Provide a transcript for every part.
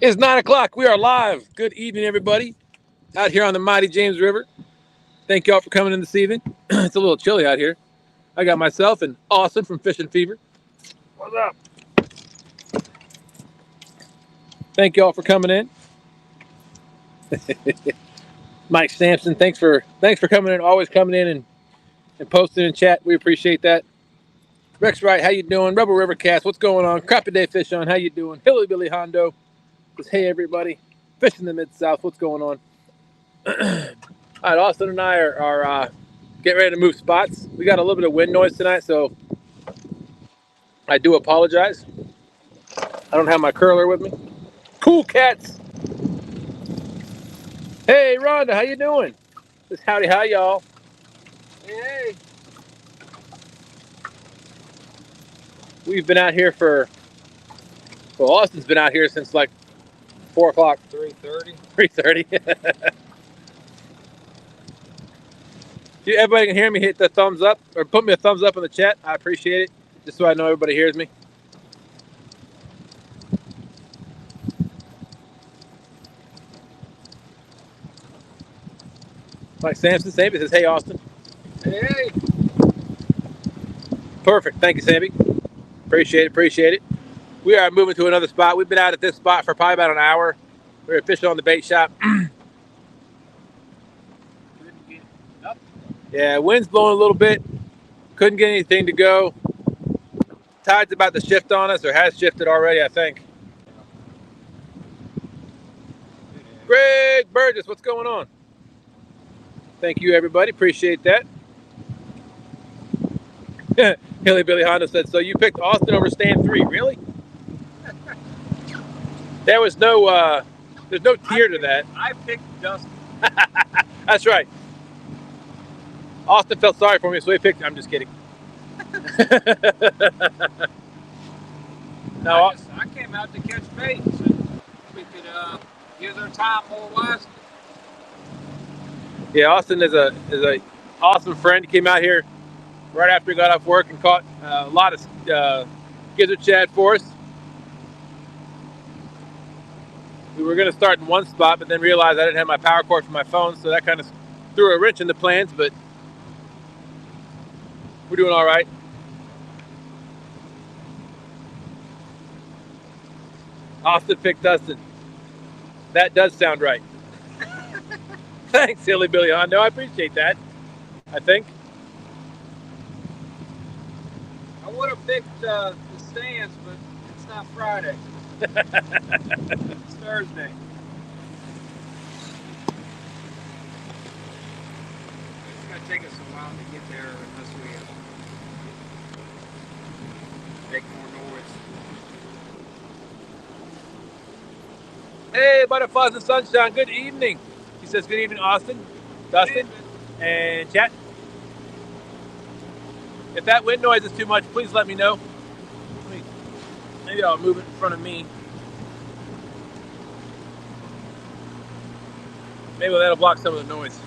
It's 9 o'clock. We are live. Good evening, everybody. Out here on the mighty James River. Thank y'all for coming in this evening. It's a little chilly out here. I got myself and Austin from Fishing Fever. What's up? Thank y'all for coming in. Mike Sampson, thanks for coming in. Always coming in and posting in chat. We appreciate that. Rex Wright, how you doing? Rebel River Cast, what's going on? Crappy Day Fish on, how you doing? Hilly Billy Hondo. Just, hey everybody. Fish in the Mid-South, what's going on? All right, Austin and I are getting ready to move spots. We got a little bit of wind noise tonight, so I do apologize. I don't have my curler with me. Cool cats. Hey Rhonda, how you doing? Just howdy hi y'all. Hey. We've been out here well, Austin's been out here since like 4 o'clock. 3:30. 3:30. Everybody can hear me, hit the thumbs up or put me a thumbs up in the chat. I appreciate it, just so I know everybody hears me. Mike Sampson, Sammy says, hey Austin. Hey. Perfect, thank you Sammy. Appreciate it. We are moving to another spot. We've been out at this spot for probably about an hour. We were fishing on the bait shop. Yeah, wind's blowing a little bit. Couldn't get anything to go. Tide's about to shift on us, or has shifted already, I think. Greg Burgess, what's going on? Thank you, everybody. Appreciate that. Hilly Billy Honda said, so you picked Austin over stand 3, really? There was no, there's no tier to that. I picked Dustin. That's right. Austin felt sorry for me, so he picked. I'm just kidding. No, I came out to catch bait, so we could use our time more wisely. Yeah, Austin is a awesome friend. He came out here right after he got off work and caught a lot of gizzard shad for us. We were going to start in one spot, but then realized I didn't have my power cord for my phone, so that kind of threw a wrench in the plans, but we're doing all right. Austin picked Dustin. That does sound right. Thanks, Silly Billy Hondo. I appreciate that. I think. I would have picked the stands, but it's not Friday. It's Thursday. It's going to take us a while to get there unless we make more noise. Hey, Butterflies and Sunshine. Good evening. He says, good evening, Austin, Dustin, and Chatt. If that wind noise is too much, please let me know. Maybe I'll move it in front of me. Maybe that'll block some of the noise.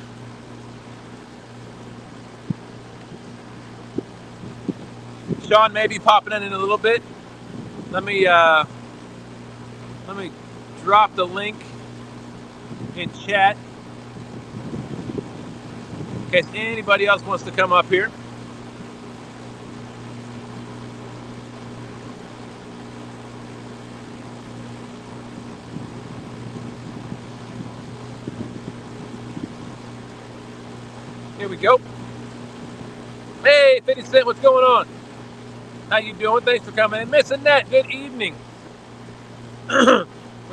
Sean may be popping in a little bit. Let me drop the link in chat in case anybody else wants to come up here. Here we go. Hey, 50 Cent, what's going on? How you doing? Thanks for coming in. Miss Annette, good evening. We're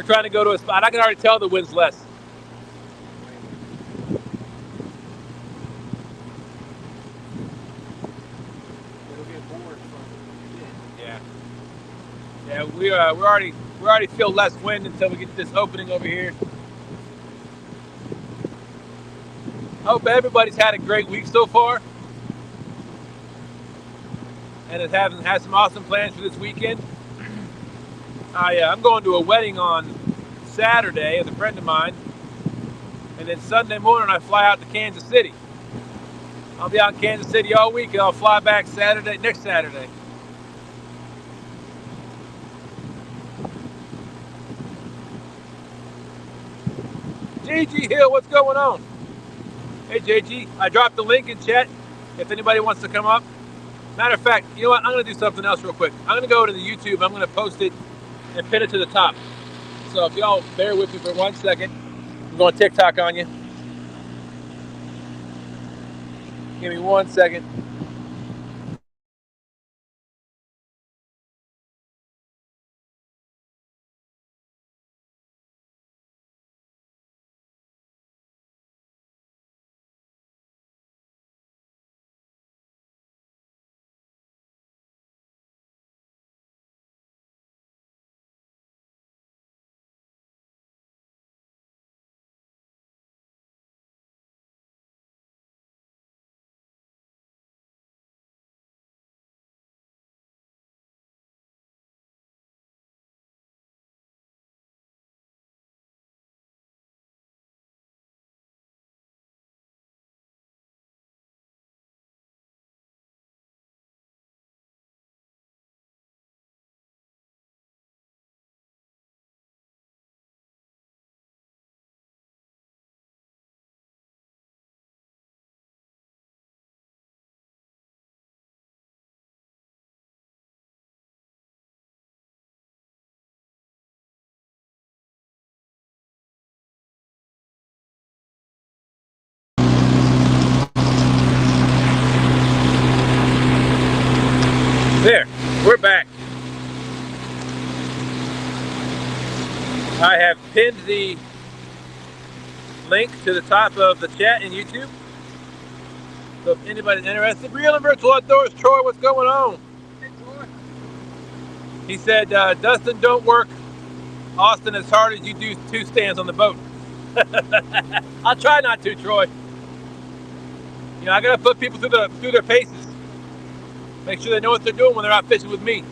trying to go to a spot. I can already tell the wind's less. It'll get bored from Yeah. Yeah, we already feel less wind until we get this opening over here. Hope everybody's had a great week so far. And is having some awesome plans for this weekend. I'm going to a wedding on Saturday with a friend of mine. And then Sunday morning I fly out to Kansas City. I'll be out in Kansas City all week and I'll fly back next Saturday. JG Hill, what's going on? Hey JG, I dropped the link in chat if anybody wants to come up. Matter of fact, you know what? I'm going to do something else real quick. I'm going to go to the YouTube. I'm going to post it and pin it to the top. So if y'all bear with me for 1 second, I'm going TikTok on you. Give me 1 second. There, we're back. I have pinned the link to the top of the chat in YouTube. So if anybody's interested, Real and Virtual Outdoors, Troy, what's going on? Hey, Troy. He said, Dustin, don't work Austin as hard as you do 2 stands on the boat. I'll try not to, Troy. You know, I gotta put people through their paces. Make sure they know what they're doing when they're out fishing with me.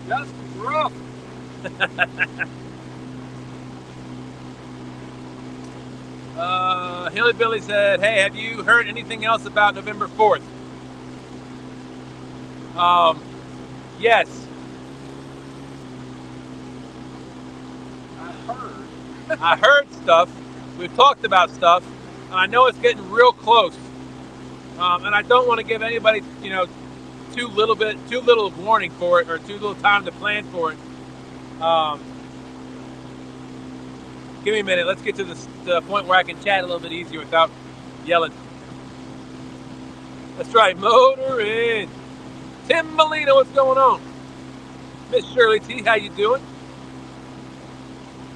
Dustin's rough. Hilly Billy said, hey, have you heard anything else about November 4th? Yes. I heard stuff. We've talked about stuff. And I know it's getting real close. And I don't want to give anybody, you know, too little warning for it, or too little time to plan for it. Give me a minute. Let's get to the point where I can chat a little bit easier without yelling. That's right, motor in. Tim Molina, what's going on? Miss Shirley T, how you doing?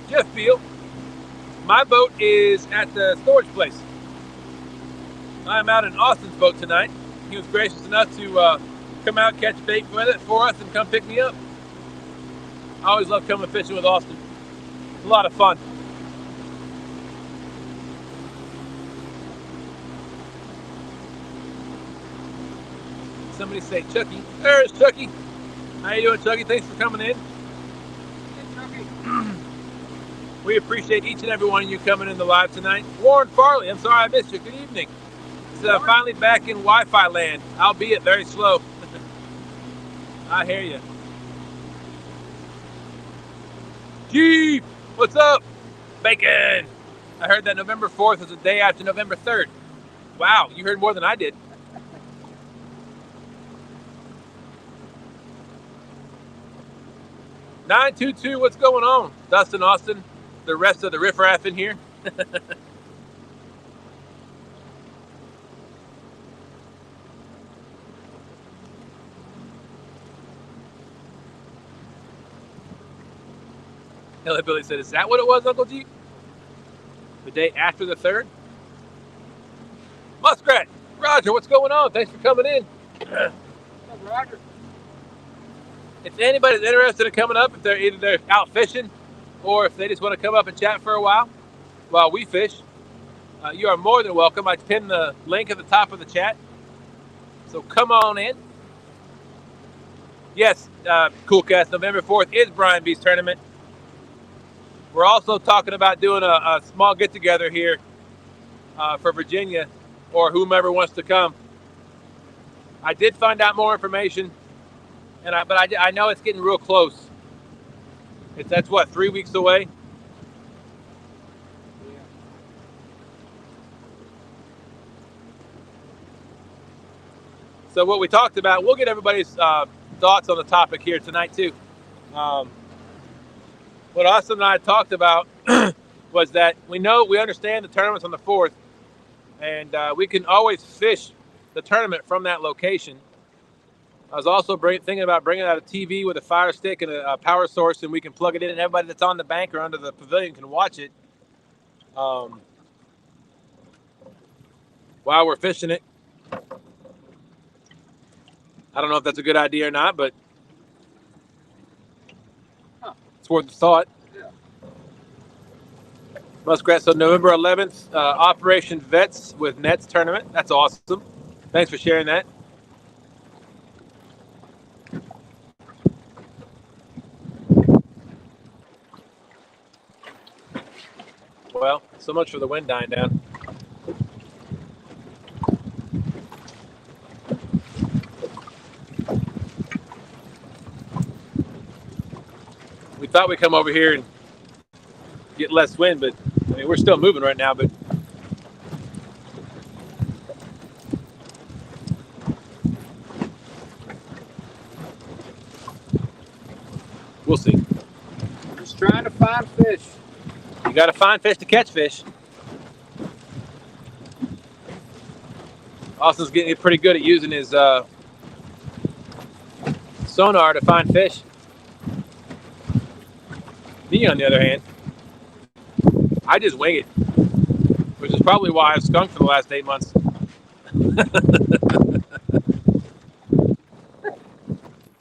Jeff Beal, my boat is at the storage place. I'm out in Austin's boat tonight. He was gracious enough to come out, catch bait with it for us, and come pick me up. I always love coming fishing with Austin. It's a lot of fun. Somebody say Chucky. There's Chucky. How you doing, Chucky? Thanks for coming in. Hey, Chucky. We appreciate each and every one of you coming in the live tonight. Warren Farley, I'm sorry I missed you. Good evening. It's finally back in Wi-Fi land, albeit very slow. I hear you. Jeep, what's up? Bacon. I heard that November 4th is the day after November 3rd. Wow, you heard more than I did. $922, what's going on? Dustin, Austin, the rest of the riffraff in here. Hilly Billy said, is that what it was, Uncle G? The day after the 3rd? Muskrat, Roger, what's going on? Thanks for coming in. What's up, Roger? If anybody's interested in coming up, if they're out fishing, or if they just want to come up and chat for a while we fish, you are more than welcome. I pinned the link at the top of the chat, so come on in. Yes, Coolcast, November 4th is Brian B's tournament. We're also talking about doing a small get-together here for Virginia, or whomever wants to come. I did find out more information, but I know it's getting real close. That's what, 3 weeks away? Yeah. So what we talked about, we'll get everybody's thoughts on the topic here tonight too. What Austin and I talked about was that we understand the tournament's on the 4th, and we can always fish the tournament from that location. I was also thinking about bringing out a TV with a fire stick and a power source, and we can plug it in, and everybody that's on the bank or under the pavilion can watch it while we're fishing it. I don't know if that's a good idea or not, but it's worth a thought. Yeah. Muskrat, so November 11th, Operation Vets with Nets tournament. That's awesome. Thanks for sharing that. Well, so much for the wind dying down. We thought we'd come over here and get less wind, but I mean, we're still moving right now, but we'll see. Just trying to find fish. You got to find fish to catch fish. Austin's getting pretty good at using his sonar to find fish. Me, on the other hand, I just wing it, which is probably why I've skunked for the last 8 months.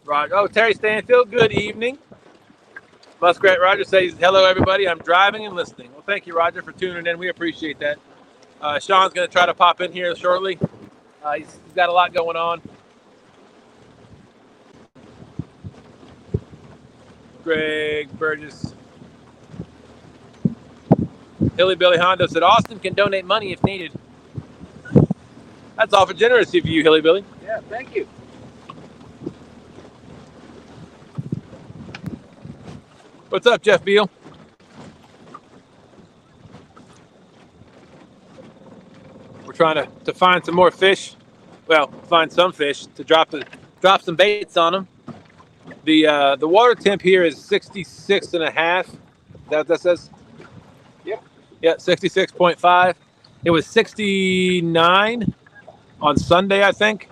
Roger. Oh, Terry Stanfield, good evening. Muskrat Roger says, hello, everybody. I'm driving and listening. Well, thank you, Roger, for tuning in. We appreciate that. Sean's going to try to pop in here shortly. He's got a lot going on. Greg Burgess. Hilly Billy Hondo said, Austin can donate money if needed. That's awful generous of you, Hilly Billy. Yeah, thank you. What's up, Jeff Beal? We're trying to find some more fish. Well, find some fish to drop some baits on them. The water temp here is 66 and a half. Is that what that says? Yep. Yeah, 66.5. It was 69 on Sunday, I think.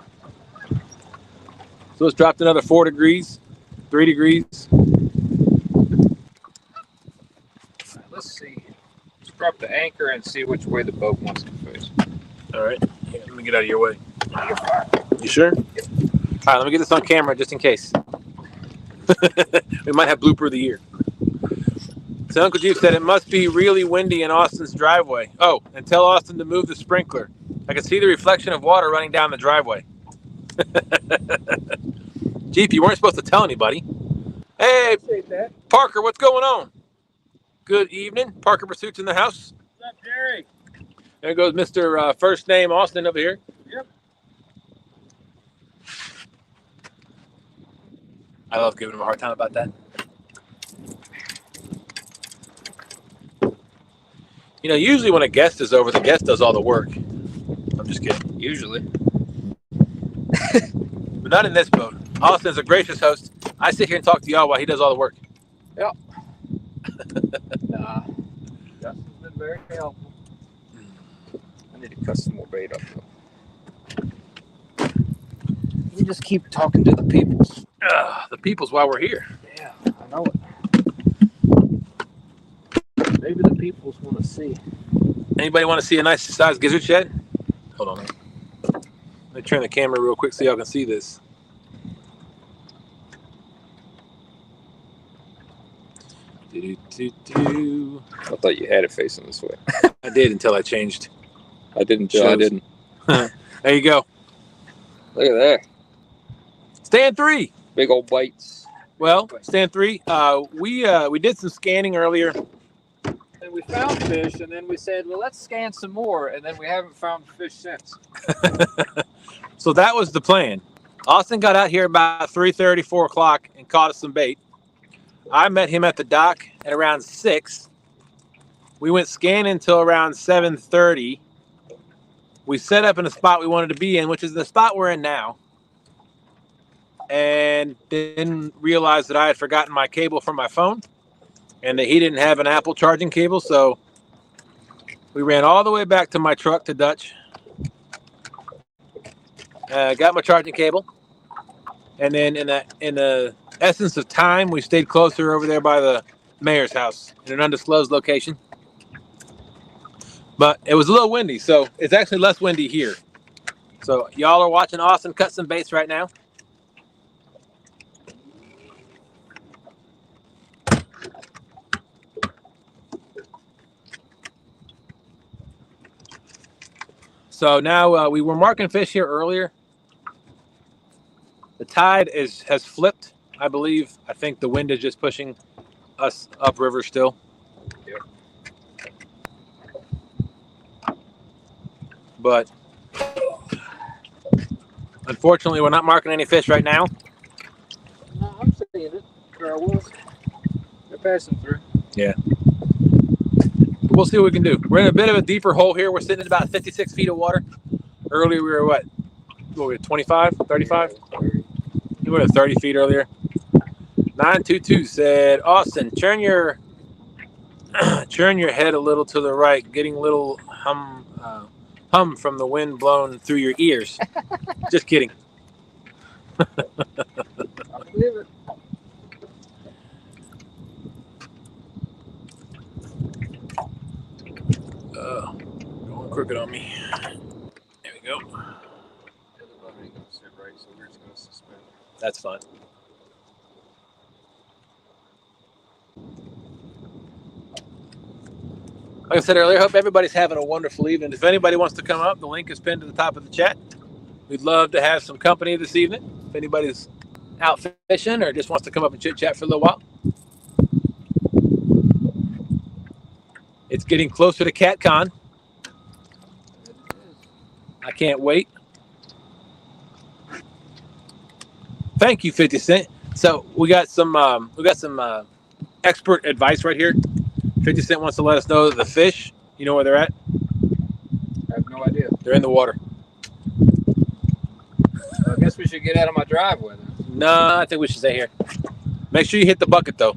So it's dropped another 4 degrees, 3 degrees. Let's see. Let's drop the anchor and see which way the boat wants to face. All right. Here, let me get out of your way. You sure? Yep. All right, let me get this on camera just in case. We might have blooper of the year. So Uncle Jeep said it must be really windy in Austin's driveway. Oh, and tell Austin to move the sprinkler. I can see the reflection of water running down the driveway. Jeep, you weren't supposed to tell anybody. Hey, Parker, what's going on? Good evening. Parker Pursuit's in the house. What's up, Jerry? There goes Mr. First Name Austin over here. Yep. I love giving him a hard time about that. You know, usually when a guest is over, the guest does all the work. I'm just kidding. Usually. But not in this boat. Austin's a gracious host. I sit here and talk to y'all while he does all the work. Yep. Nah. Justin's been very helpful. I need to cut some more bait up, though. We just keep talking to the peoples. The people's why we're here. Yeah, I know it. Maybe the peoples want to see. Anybody want to see a nice size gizzard shed? Hold on. Let me turn the camera real quick so y'all can see this. I thought you had it facing this way. I did until I changed. I didn't. I didn't. There you go. Look at that. Stand 3. Big old bites. Well, stand 3. We did some scanning earlier. And we found fish, and then we said, well, let's scan some more, and then we haven't found fish since. So that was the plan. Austin got out here about 3:30, 4 o'clock, and caught us some bait. I met him at the dock at around 6. We went scanning until around 7:30. We set up in the spot we wanted to be in, which is the spot we're in now. And then realized that I had forgotten my cable from my phone and that he didn't have an Apple charging cable. So we ran all the way back to my truck to Dutch. Got my charging cable. And then in the essence of time, we stayed closer over there by the mayor's house in an undisclosed location. But it was a little windy, so it's actually less windy here. So y'all are watching Austin cut some baits right now. So now we were marking fish here earlier. The tide has flipped, I believe. I think the wind is just pushing us upriver still. Yep. But unfortunately, we're not marking any fish right now. No, I'm seeing it. There I was. They're passing through. Yeah. We'll see what we can do. We're in a bit of a deeper hole here. We're sitting at about 56 feet of water. Earlier we were what? What were we, 25, 35? We were at 30 feet earlier. 922 said, Austin, turn your head a little to the right, getting a little hum from the wind blown through your ears. Just kidding. I believe it. Going crooked on me. There we go. So we're just going to suspend. That's fine. Like I said earlier, I hope everybody's having a wonderful evening. If anybody wants to come up, the link is pinned to the top of the chat. We'd love to have some company this evening. If anybody's out fishing or just wants to come up and chit chat for a little while. It's getting closer to CatCon. I can't wait. Thank you, 50 Cent. So we got some expert advice right here. 50 Cent wants to let us know that the fish, you know where they're at? I have no idea. They're in the water. I guess we should get out of my driveway then. No, I think we should stay here. Make sure you hit the bucket though.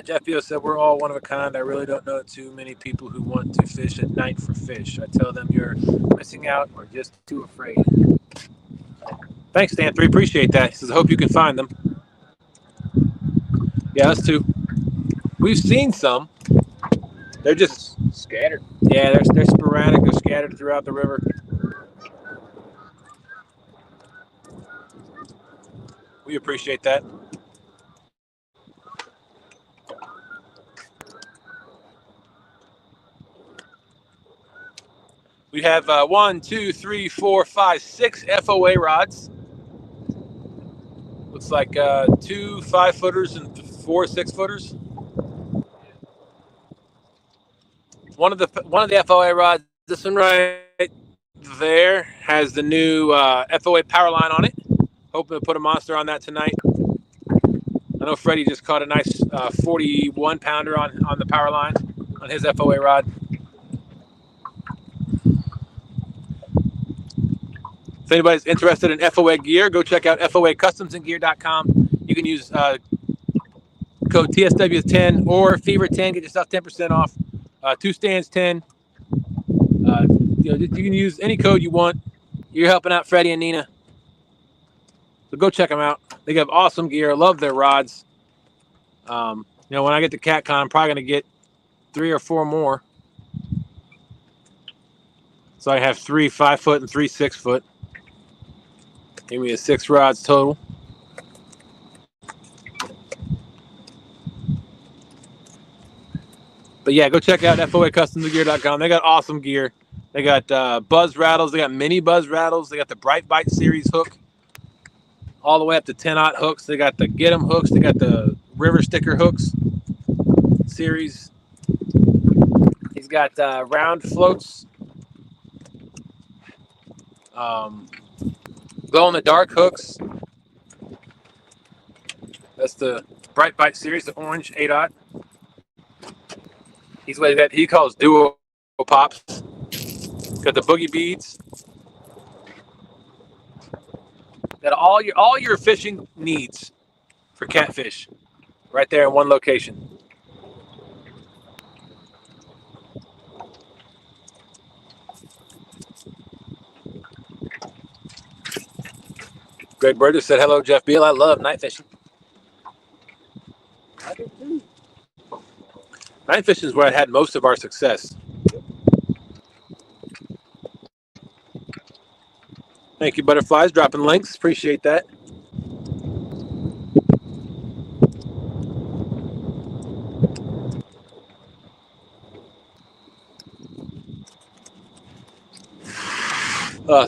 Jeff Bio said, we're all one of a kind. I really don't know too many people who want to fish at night for fish. I tell them you're missing out or just too afraid. Thanks, Dan3. Appreciate that. He says, I hope you can find them. Yeah, us too. We've seen some. They're just scattered. Yeah, they're sporadic. They're scattered throughout the river. We appreciate that. We have 1, 2, 3, 4, 5, 6 F.O.A. rods. Looks like 2 5-footers and 4 6-footers. One of the F.O.A. rods, this one right there, has the new F.O.A. power line on it. Hoping to put a monster on that tonight. I know Freddie just caught a nice 41 pounder on the power line on his F.O.A. rod. If anybody's interested in F.O.A. gear, go check out FOAcustomsandgear.com. You can use code TSW10 or Fever10, get yourself 10% off. 2 stands 10. You can use any code you want. You're helping out Freddie and Nina. So go check them out. They have awesome gear. Love their rods. When I get to CatCon, I'm probably going to get 3 or 4 more. So I have 3 5-foot and 3 6-foot. Give me 6 rods total. But yeah, go check out FOAcustomsgear.com. They got awesome gear. They got buzz rattles. They got mini buzz rattles. They got the Bright Bite series hook, all the way up to 10-aught hooks. They got the Get 'em hooks. They got the River Sticker hooks series. He's got round floats. glow-in-the-dark hooks. That's the Bright Bite series, the orange 8/0. He's what he calls duo pops. Got the boogie beads. Got all your fishing needs for catfish right there in one location. Greg Burgess said, hello, Jeff Beal. I love night fishing. I do too. Night fishing is where I had most of our success. Thank you, Butterflies. Dropping links. Appreciate that.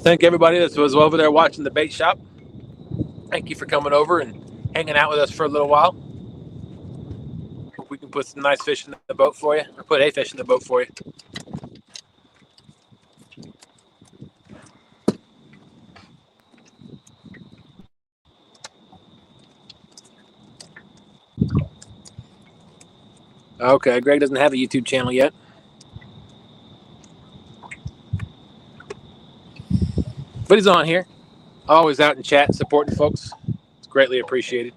Thank everybody that was over there watching the bait shop. Thank you for coming over and hanging out with us for a little while. Hope we can put some nice fish in the boat for you, or put a fish in the boat for you. Okay, Greg doesn't have a YouTube channel yet. But he's on here. Always out in chat supporting folks. It's greatly appreciated.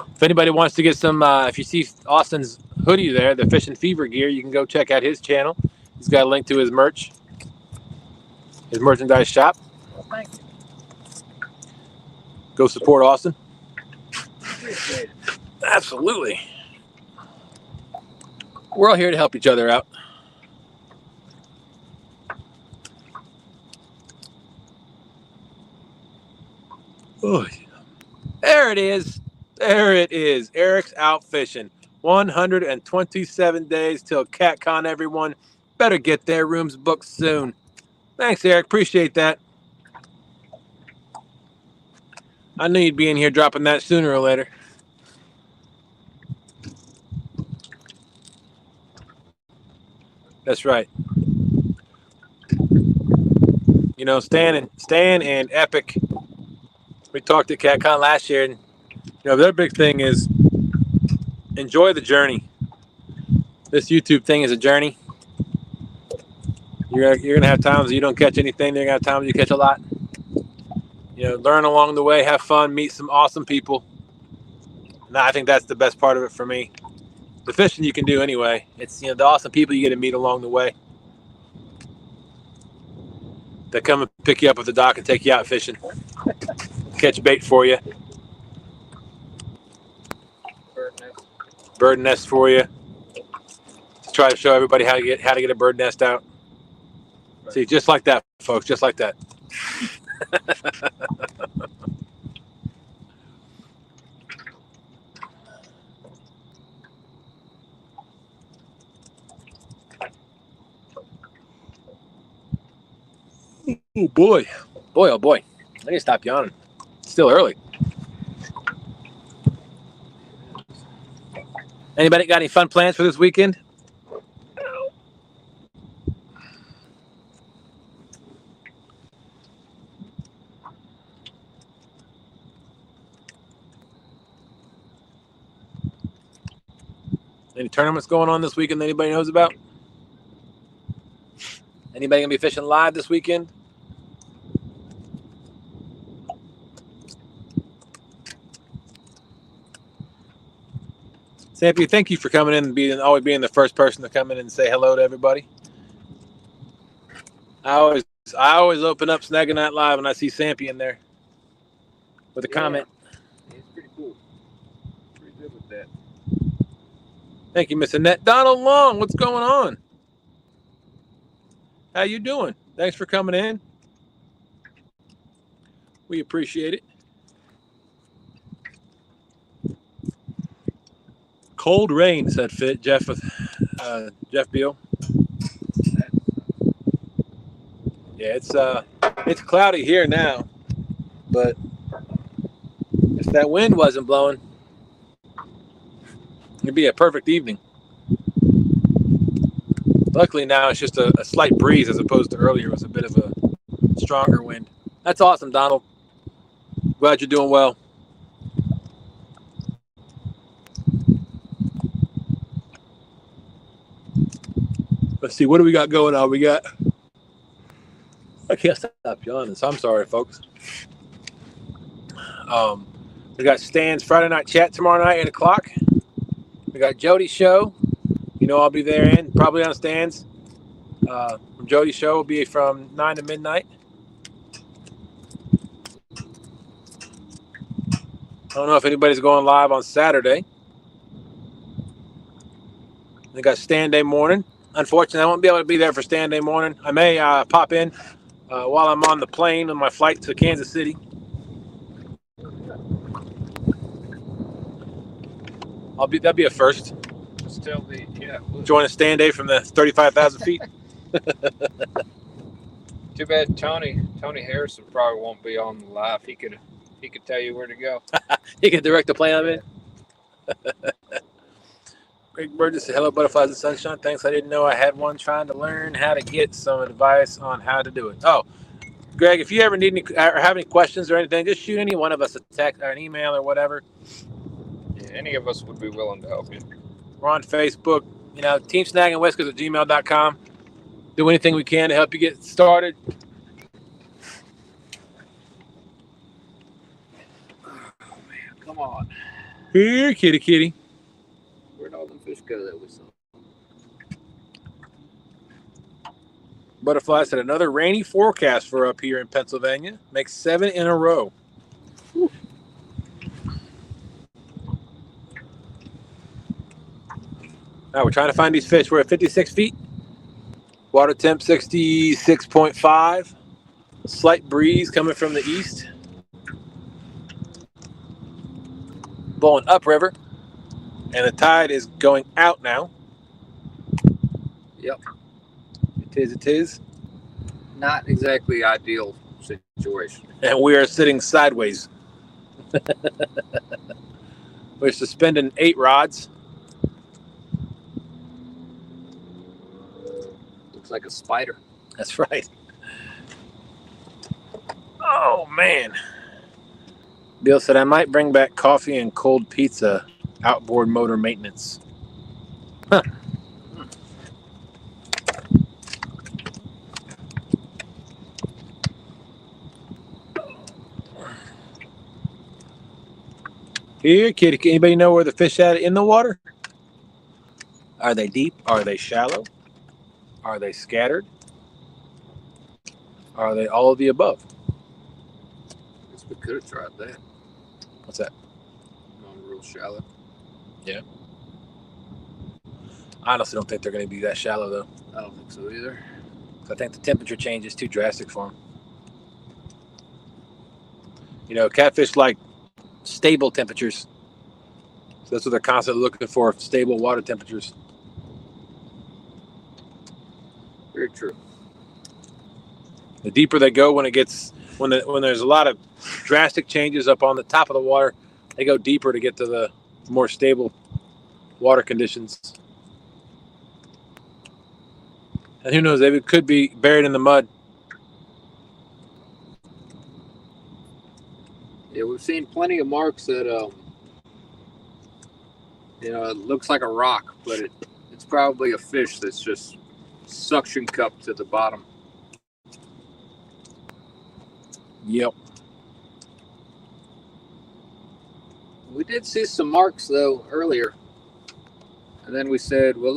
If anybody wants to get some, if you see Austin's hoodie there, the Fish and Fever gear, you can go check out his channel. He's got a link to his merch, his merchandise shop. Well, thank you. Go support Austin. Appreciate it. Absolutely. We're all here to help each other out. Oh, there it is. There it is. Eric's out fishing. 127 days till CatCon, everyone. Better get their rooms booked soon. Thanks, Eric. Appreciate that. I knew you'd be in here dropping that sooner or later. That's right. You know, Stan and Epic, we talked at CatCon last year, and you know, their big thing is enjoy the journey. This YouTube thing is a journey. You're gonna have times you don't catch anything. You're gonna have times you catch a lot. You know, learn along the way, have fun, meet some awesome people. And I think that's the best part of it for me. The fishing you can do anyway. It's, you know, the awesome people you get to meet along the way that come and pick you up at the dock and take you out fishing, catch bait for you, bird nest for you. To try to show everybody how to get a bird nest out. Right. See, just like that, folks, just like that. Oh boy, oh boy! I need to stop yawning. It's still early. Anybody got any fun plans for this weekend? Any tournaments going on this weekend that anybody knows about? Anybody gonna be fishing live this weekend? Sampy, thank you for coming in and always being the first person to come in and say hello to everybody. I always open up Snaggin Night Live and I see Sampy in there with a comment. He's pretty cool. Pretty good with that. Thank you, Miss Annette. Donald Long, what's going on? How you doing? Thanks for coming in. We appreciate it. Cold rain, said Jeff Beal. Yeah, it's cloudy here now, but if that wind wasn't blowing, it'd be a perfect evening. Luckily now it's just a slight breeze as opposed to earlier. It was a bit of stronger wind. That's awesome, Donald. Glad you're doing well. Let's see, what do we got going on? I can't stop yawning, so I'm sorry, folks. We got Stan's Friday night chat tomorrow night, 8 o'clock. We got Jodi's show. You know I'll be there and probably on Stan's. From Jodi's show will be from 9 to midnight. I don't know if anybody's going live on Saturday. We got Stand Day morning. Unfortunately, I won't be able to be there for Stand Day morning. I may pop in while I'm on the plane on my flight to Kansas City. That'll be a first. Still Join a Stand Day from the 35,000 feet. Too bad Tony Harrison probably won't be on the live. He could tell you where to go. He can direct the plane I'm in. Greg Burgess said, hello, butterflies and sunshine. Thanks. I didn't know I had one, trying to learn how to get some advice on how to do it. Oh, Greg, if you ever need any or have any questions or anything, just shoot any one of us a text or an email or whatever. Yeah, any of us would be willing to help you. We're on Facebook, teamsnaggingwhiskers@gmail.com. Do anything we can to help you get started. Oh, man, come on. Here, kitty. Where'd all them fish go that we saw? Butterfly said another rainy forecast for up here in Pennsylvania. Makes 7 in a row. Whew. Now we're trying to find these fish. We're at 56 feet. Water temp 66.5. Slight breeze coming from the east. Blowing upriver. And the tide is going out now. Yep. It is. Not exactly ideal situation. And we are sitting sideways. We're suspending 8 rods. Looks like a spider. That's right. Oh, man. Bill said, I might bring back coffee and cold pizza, outboard motor maintenance. Huh. Here, kitty. Anybody know where the fish at in the water? Are they deep? Are they shallow? Are they scattered? Are they all of the above? I guess we could have tried that. What's that? Not real shallow. Yeah. I honestly don't think they're going to be that shallow, though. I don't think so either. I think the temperature change is too drastic for them. Catfish like stable temperatures. So that's what they're constantly looking for, stable water temperatures. Very true. The deeper they go when there's a lot of drastic changes up on the top of the water, they go deeper to get to the more stable water conditions. And who knows, they could be buried in the mud. Yeah, we've seen plenty of marks that, it looks like a rock, but it's probably a fish that's just suction cupped to the bottom. Yep. We did see some marks though earlier, and then we said, well,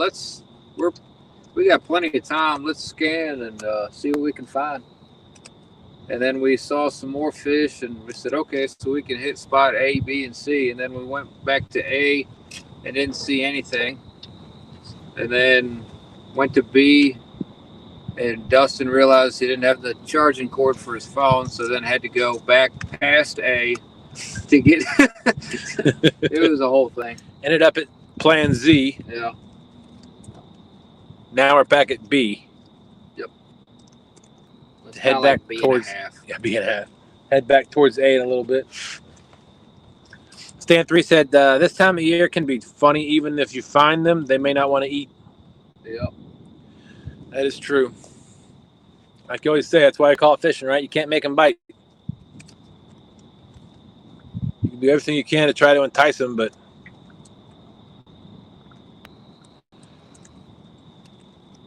we got plenty of time. Let's scan and see what we can find. And then we saw some more fish, and we said, okay, so we can hit spot A, B, and C. And then we went back to A and didn't see anything. And then went to B, and Dustin realized he didn't have the charging cord for his phone, so then had to go back past A to get it was a whole thing. Ended up at plan Z. Yeah. Now we're back at B. Yep. Head back towards B and a half. Head back towards A in a little bit. Stan 3 said, this time of year can be funny. Even if you find them, they may not want to eat. Yep. That is true. Like you always say, that's why I call it fishing, right? You can't make them bite. You can do everything you can to try to entice them, but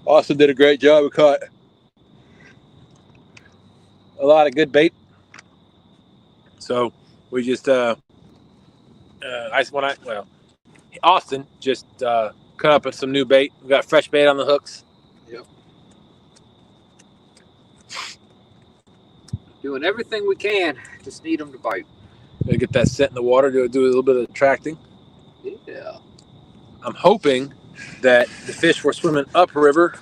Austin did a great job. We caught a lot of good bait. So we just Austin just cut up with some new bait. We got fresh bait on the hooks. Yep. Doing everything we can. Just need them to bite. Gotta get that scent in the water. Do a little bit of attracting. Yeah. I'm hoping that the fish were swimming upriver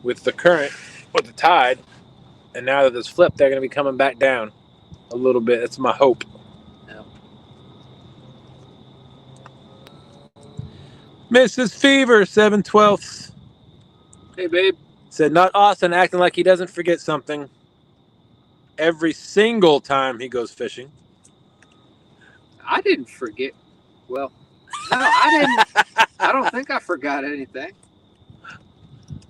with the current, with the tide, and now that it's flipped, they're going to be coming back down a little bit. That's my hope. Yeah. Mrs. Fever, 7/12. Hey, babe. Said, not Austin acting like he doesn't forget something every single time he goes fishing. I didn't forget. Well, no, I didn't. I don't think I forgot anything.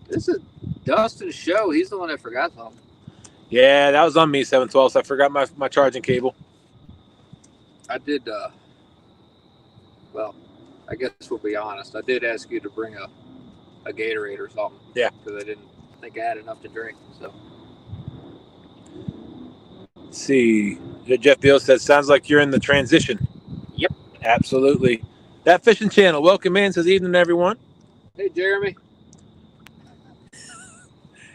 This is Dustin's show. He's the one that forgot something. Yeah, that was on me, 7/12. So I forgot my charging cable. I did. Well, I guess we'll be honest. I did ask you to bring a Gatorade or something. Yeah. Because I didn't think I had enough to drink. So. Let's see. Jeff Beal says, sounds like you're in the transition. Yep. Absolutely. That fishing channel. Welcome in. Says, evening, everyone. Hey, Jeremy.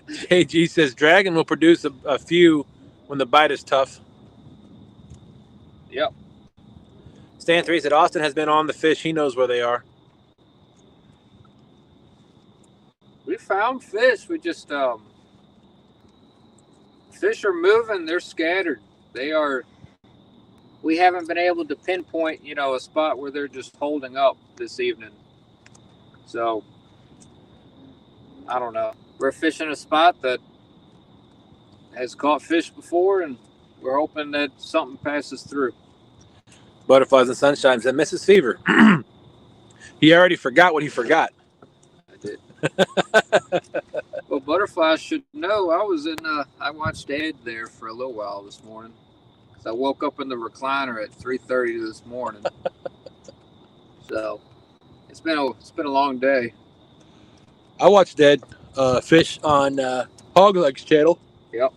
JG says, Dragon will produce a few when the bite is tough. Yep. Stan 3 said, Austin has been on the fish. He knows where they are. We found fish. We just, fish are moving. They're scattered. We haven't been able to pinpoint, a spot where they're just holding up this evening. So, I don't know. We're fishing a spot that has caught fish before, and we're hoping that something passes through. Butterflies and Sunshine said, Mrs. Fever. He already forgot what he forgot. I did. Well, Butterflies should know. I watched Ed there for a little while this morning. I woke up in the recliner at 3:30 this morning. So it's been a long day. I watched Ed fish on Hog Legs channel. Yep.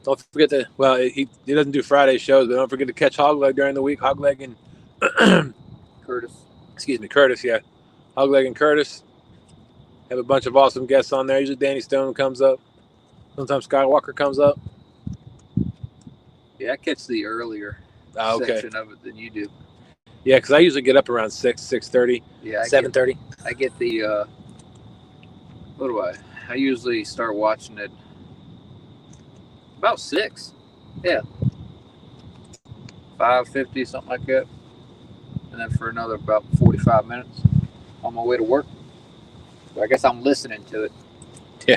Don't forget he doesn't do Friday shows, but don't forget to catch Hog Leg during the week. Hog Leg and Curtis. Curtis, yeah. Hog Leg and Curtis. Have a bunch of awesome guests on there. Usually Danny Stone comes up. Sometimes Skywalker comes up. Yeah, I catch the earlier section of it than you do. Yeah, because I usually get up around 6:30. Yeah, 7:30. I get the what do I usually start watching it about 6. Yeah. 5:50, something like that. And then for another about 45 minutes on my way to work. So I guess I'm listening to it. Yeah.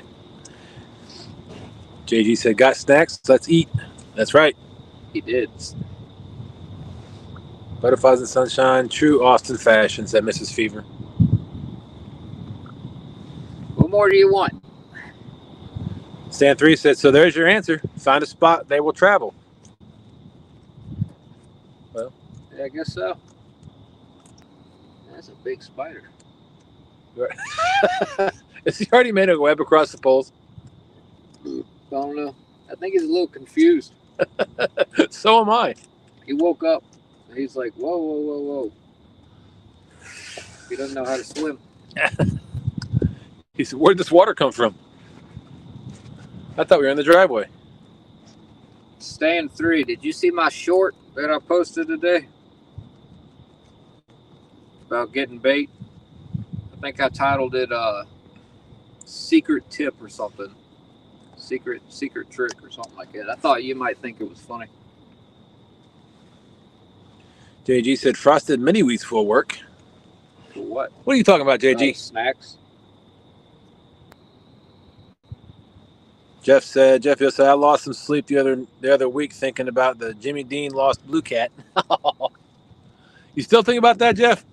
JG said, got snacks? Let's eat. That's right. He did. Butterflies and Sunshine, true Austin fashion, said Mrs. Fever. What more do you want? Stan 3 said, so there's your answer. Find a spot, they will travel. Well, yeah, I guess so. That's a big spider. Has he already made a web across the poles? I don't know. I think he's a little confused. So am I. He woke up and he's like, whoa, whoa, whoa, whoa. He doesn't know how to swim. He said, where'd this water come from? I thought we were in the driveway. Stan 3, did you see my short that I posted today? About getting bait? I think I titled it Secret Tip or something. Secret trick or something like that. I thought you might think it was funny. JG said frosted mini wheats will work. For what? What are you talking about, JG? Snacks. Jeff said, I lost some sleep the other week thinking about the Jimmy Dean lost blue cat. You still think about that, Jeff?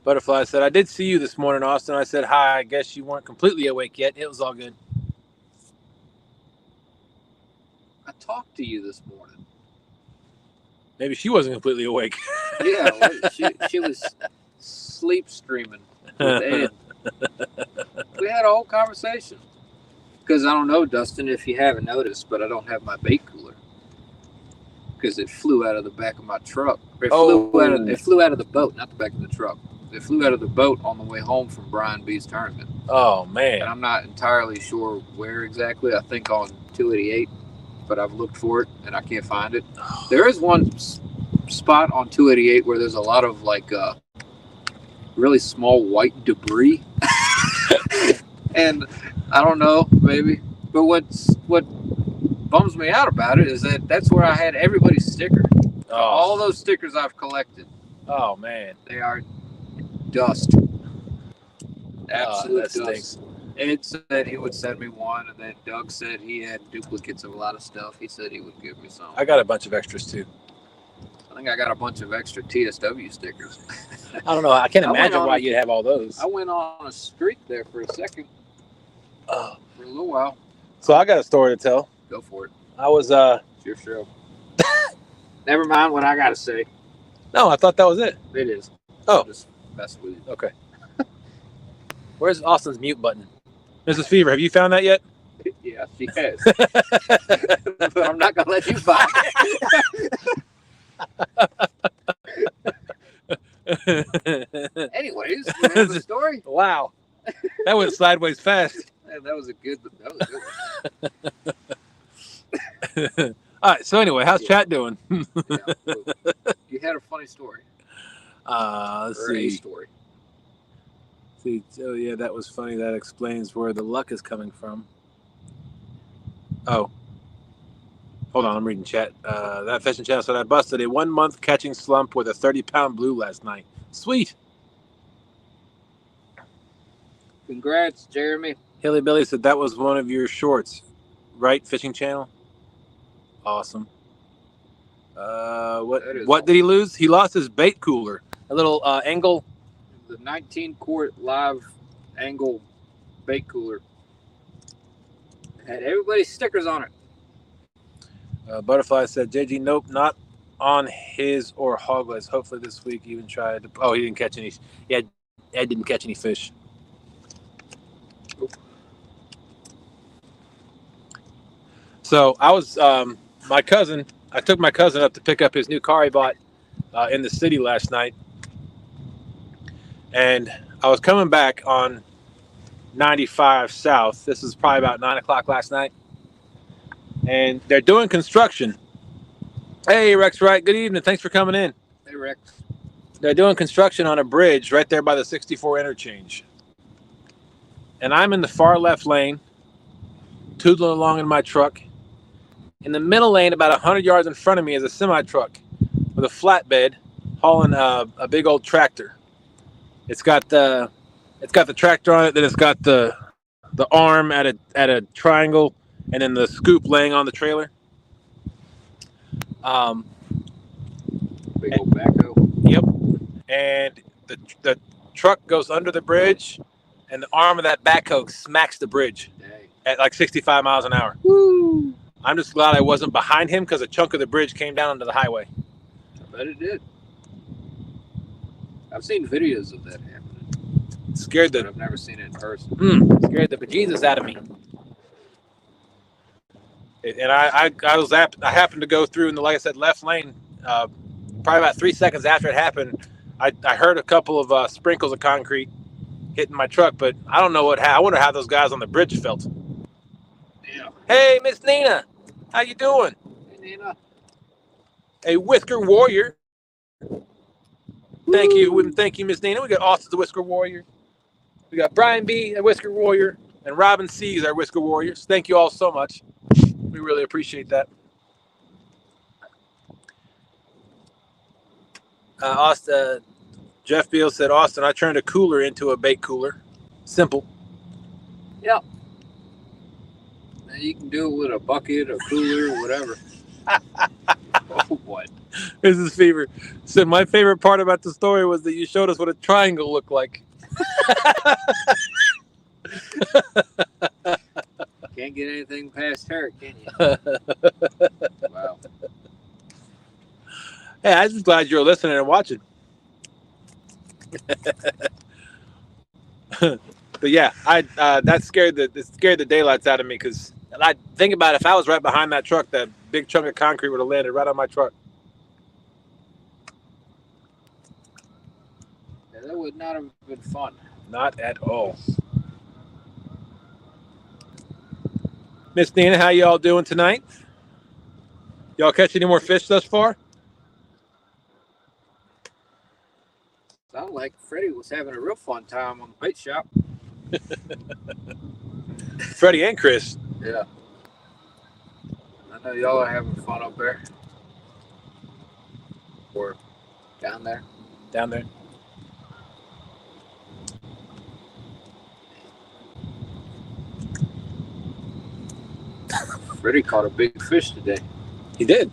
Butterfly said, I did see you this morning, Austin. I said, hi. I guess you weren't completely awake yet. It was all good. I talked to you this morning. Maybe she wasn't completely awake. Yeah, she was sleep streaming with Ed. We had a whole conversation. Because I don't know, Dustin, if you haven't noticed, but I don't have my bait cooler. Because it flew out of the back of my truck. It flew out of the boat, not the back of the truck. It flew out of the boat on the way home from Brian B's tournament. Oh, man. And I'm not entirely sure where exactly. I think on 288, but I've looked for it and I can't find it. There is one spot on 288 where there's a lot of like really small white debris. And I don't know, maybe. But what bums me out about it is that that's where I had everybody's sticker. Oh. All those stickers I've collected. Oh, man. They are dust. Absolute that dust. stinks. Ed said he would send me one, and then Doug said he had duplicates of a lot of stuff. He said he would give me some. I got a bunch of extras, too. I think I got a bunch of extra TSW stickers. I don't know. I can't imagine why you'd have all those. I went on a streak there for a second. For a little while. So I got a story to tell. Go for it. I was It's your show. Never mind what I gotta say. No, I thought that was it. It is. Oh. I'm just messing with you. Okay. Where's Austin's mute button? Mrs. Fever, have you found that yet? Yeah, she has. But I'm not gonna let you find it. Anyways, you have the story. Wow. That went sideways fast. That was a good one. All right, so anyway, how's Chatt doing? Yeah, you had a funny story. Let's see. A story. Oh, yeah, that was funny. That explains where the luck is coming from. Oh. Hold on, I'm reading chat. That fishing channel said, I busted a 1 month catching slump with a 30-pound blue last night. Sweet. Congrats, Jeremy. Hilly Billy said that was one of your shorts, right? Fishing channel. Awesome. What did he lose? He lost his bait cooler. A little angle. The 19-quart live angle bait cooler. Had everybody's stickers on it. Butterfly said, JG, nope, not on his or Hogless. Hopefully this week even tried to. Oh, he didn't catch any. Yeah, Ed didn't catch any fish. So I was my cousin. I took my cousin up to pick up his new car he bought in the city last night, and I was coming back on 95 South. This is probably about 9 o'clock last night, and they're doing construction. Hey, Rex, right? Good evening. Thanks for coming in. Hey, Rex. They're doing construction on a bridge right there by the 64 interchange, and I'm in the far left lane, tootling along in my truck. In the middle lane, about 100 yards in front of me, is a semi-truck with a flatbed hauling a big old tractor. It's got the tractor on it. Then it's got the arm at a triangle, and then the scoop laying on the trailer. Big old backhoe. Yep. And the truck goes under the bridge, and the arm of that backhoe smacks the bridge at like 65 miles an hour. Woo! I'm just glad I wasn't behind him because a chunk of the bridge came down onto the highway. I bet it did. I've seen videos of that happening. Scared But I've never seen it in person. Scared the bejesus out of me. And I happened to go through in the, like I said, left lane. Probably about 3 seconds after it happened, I heard a couple of sprinkles of concrete hitting my truck, but I don't know I wonder how those guys on the bridge felt. Yeah. Hey, Miss Nina, how you doing? Hey, Nina. A Whisker Warrior. Thank you, Miss Nina. We got Austin the Whisker Warrior. We got Brian B, a Whisker Warrior, and Robin C is our Whisker Warriors. Thank you all so much. We really appreciate that. Jeff Beal said, Austin, I turned a cooler into a bait cooler. Simple. Yep. Now you can do it with a bucket, a cooler, or whatever. Oh, what? This is Fever. Said my favorite part about the story was that you showed us what a triangle looked like. Can't get anything past her, can you? Wow. Hey, I'm just glad you're listening and watching. But yeah, that scared the daylights out of me because I think about if I was right behind that truck, that big chunk of concrete would have landed right on my truck. Yeah, that would not have been fun. Not at all. Miss Nina, how y'all doing tonight? Y'all catch any more fish thus far? Sounded like Freddie was having a real fun time on the bait shop. Freddie and Chris. Yeah. I know y'all are having fun up there. Or down there. Down there. Freddie caught a big fish today. He did.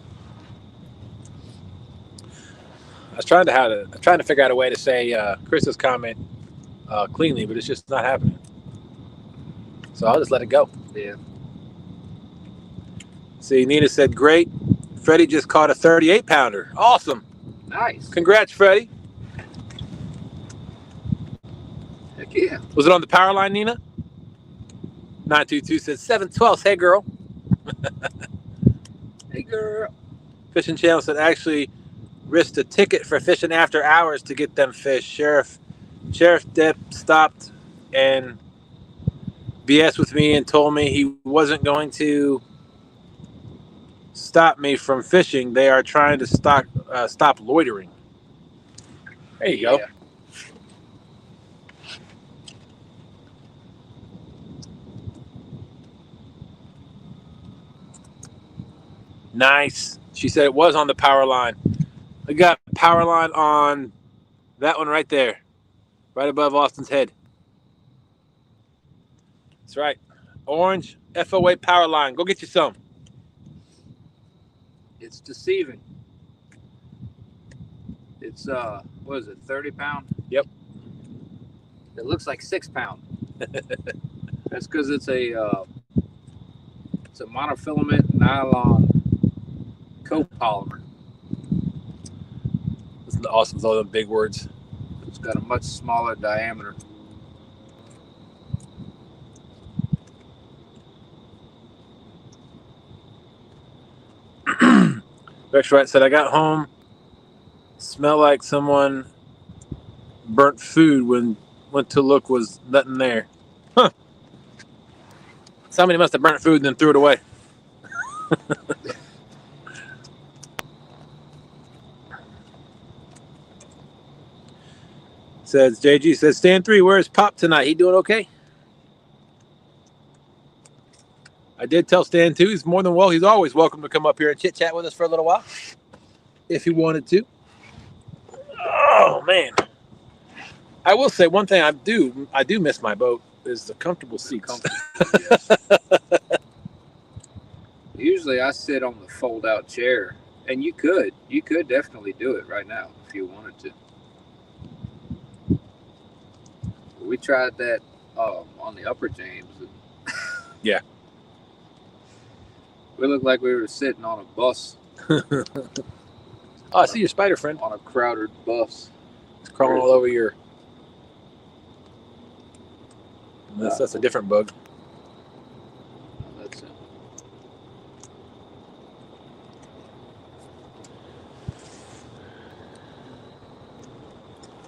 I was trying to figure out a way to say Chris's comment cleanly, but it's just not happening. So I'll just let it go. Yeah. See, Nina said, great. Freddie just caught a 38-pounder. Awesome. Nice. Congrats, Freddie. Heck yeah. Was it on the power line, Nina? 922 says 7/12. Hey, girl. Hey, girl. Fishing Channel said actually risked a ticket for fishing after hours to get them fish. Sheriff Depp stopped and BS with me and told me he wasn't going to stop me from fishing. They are trying to stop loitering. There you go. Yeah. Nice. She said it was on the power line. We got power line on that one right there, right above Austin's head. That's right. Orange F.O.A. power line. Go get you some. It's deceiving. It's what is it, 30 pound? Yep. It looks like 6 pound. That's because it's a monofilament nylon copolymer. Listen to Austin's all them big words. It's got a much smaller diameter. Beck's right said I got home, smelled like someone burnt food when went to look was nothing there. Huh. Somebody must have burnt food and then threw it away. Says JG says Stan 3, where's Pop tonight? He doing okay? I did tell Stan 2 he's more than well. He's always welcome to come up here and chit chat with us for a little while if he wanted to. Oh man. I will say one thing I do miss my boat is the comfortable seats. Yes. Usually I sit on the fold out chair, and you could definitely do it right now if you wanted to. We tried that on the Upper James. Yeah. We looked like we were sitting on a bus. Oh, I see your spider friend. On a crowded bus. It's crawling all over your... That's a different bug. That's it.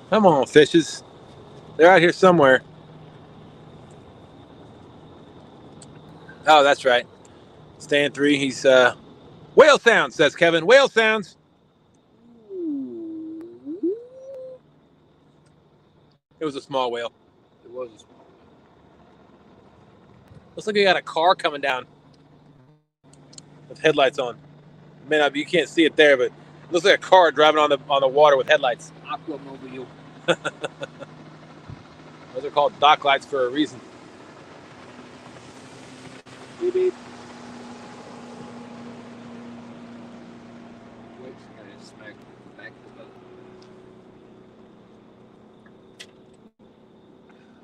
Come on, fishes. They're out here somewhere. Oh, that's right. Stan 3, he's whale sounds, says Kevin. Whale sounds. It was a small whale. It was a small one. Looks like you got a car coming down with headlights on. Man, you can't see it there, but it looks like a car driving on the water with headlights. Aquamobile. Those are called dock lights for a reason. Beep, beep. Wait, I gotta Smack back of the boat.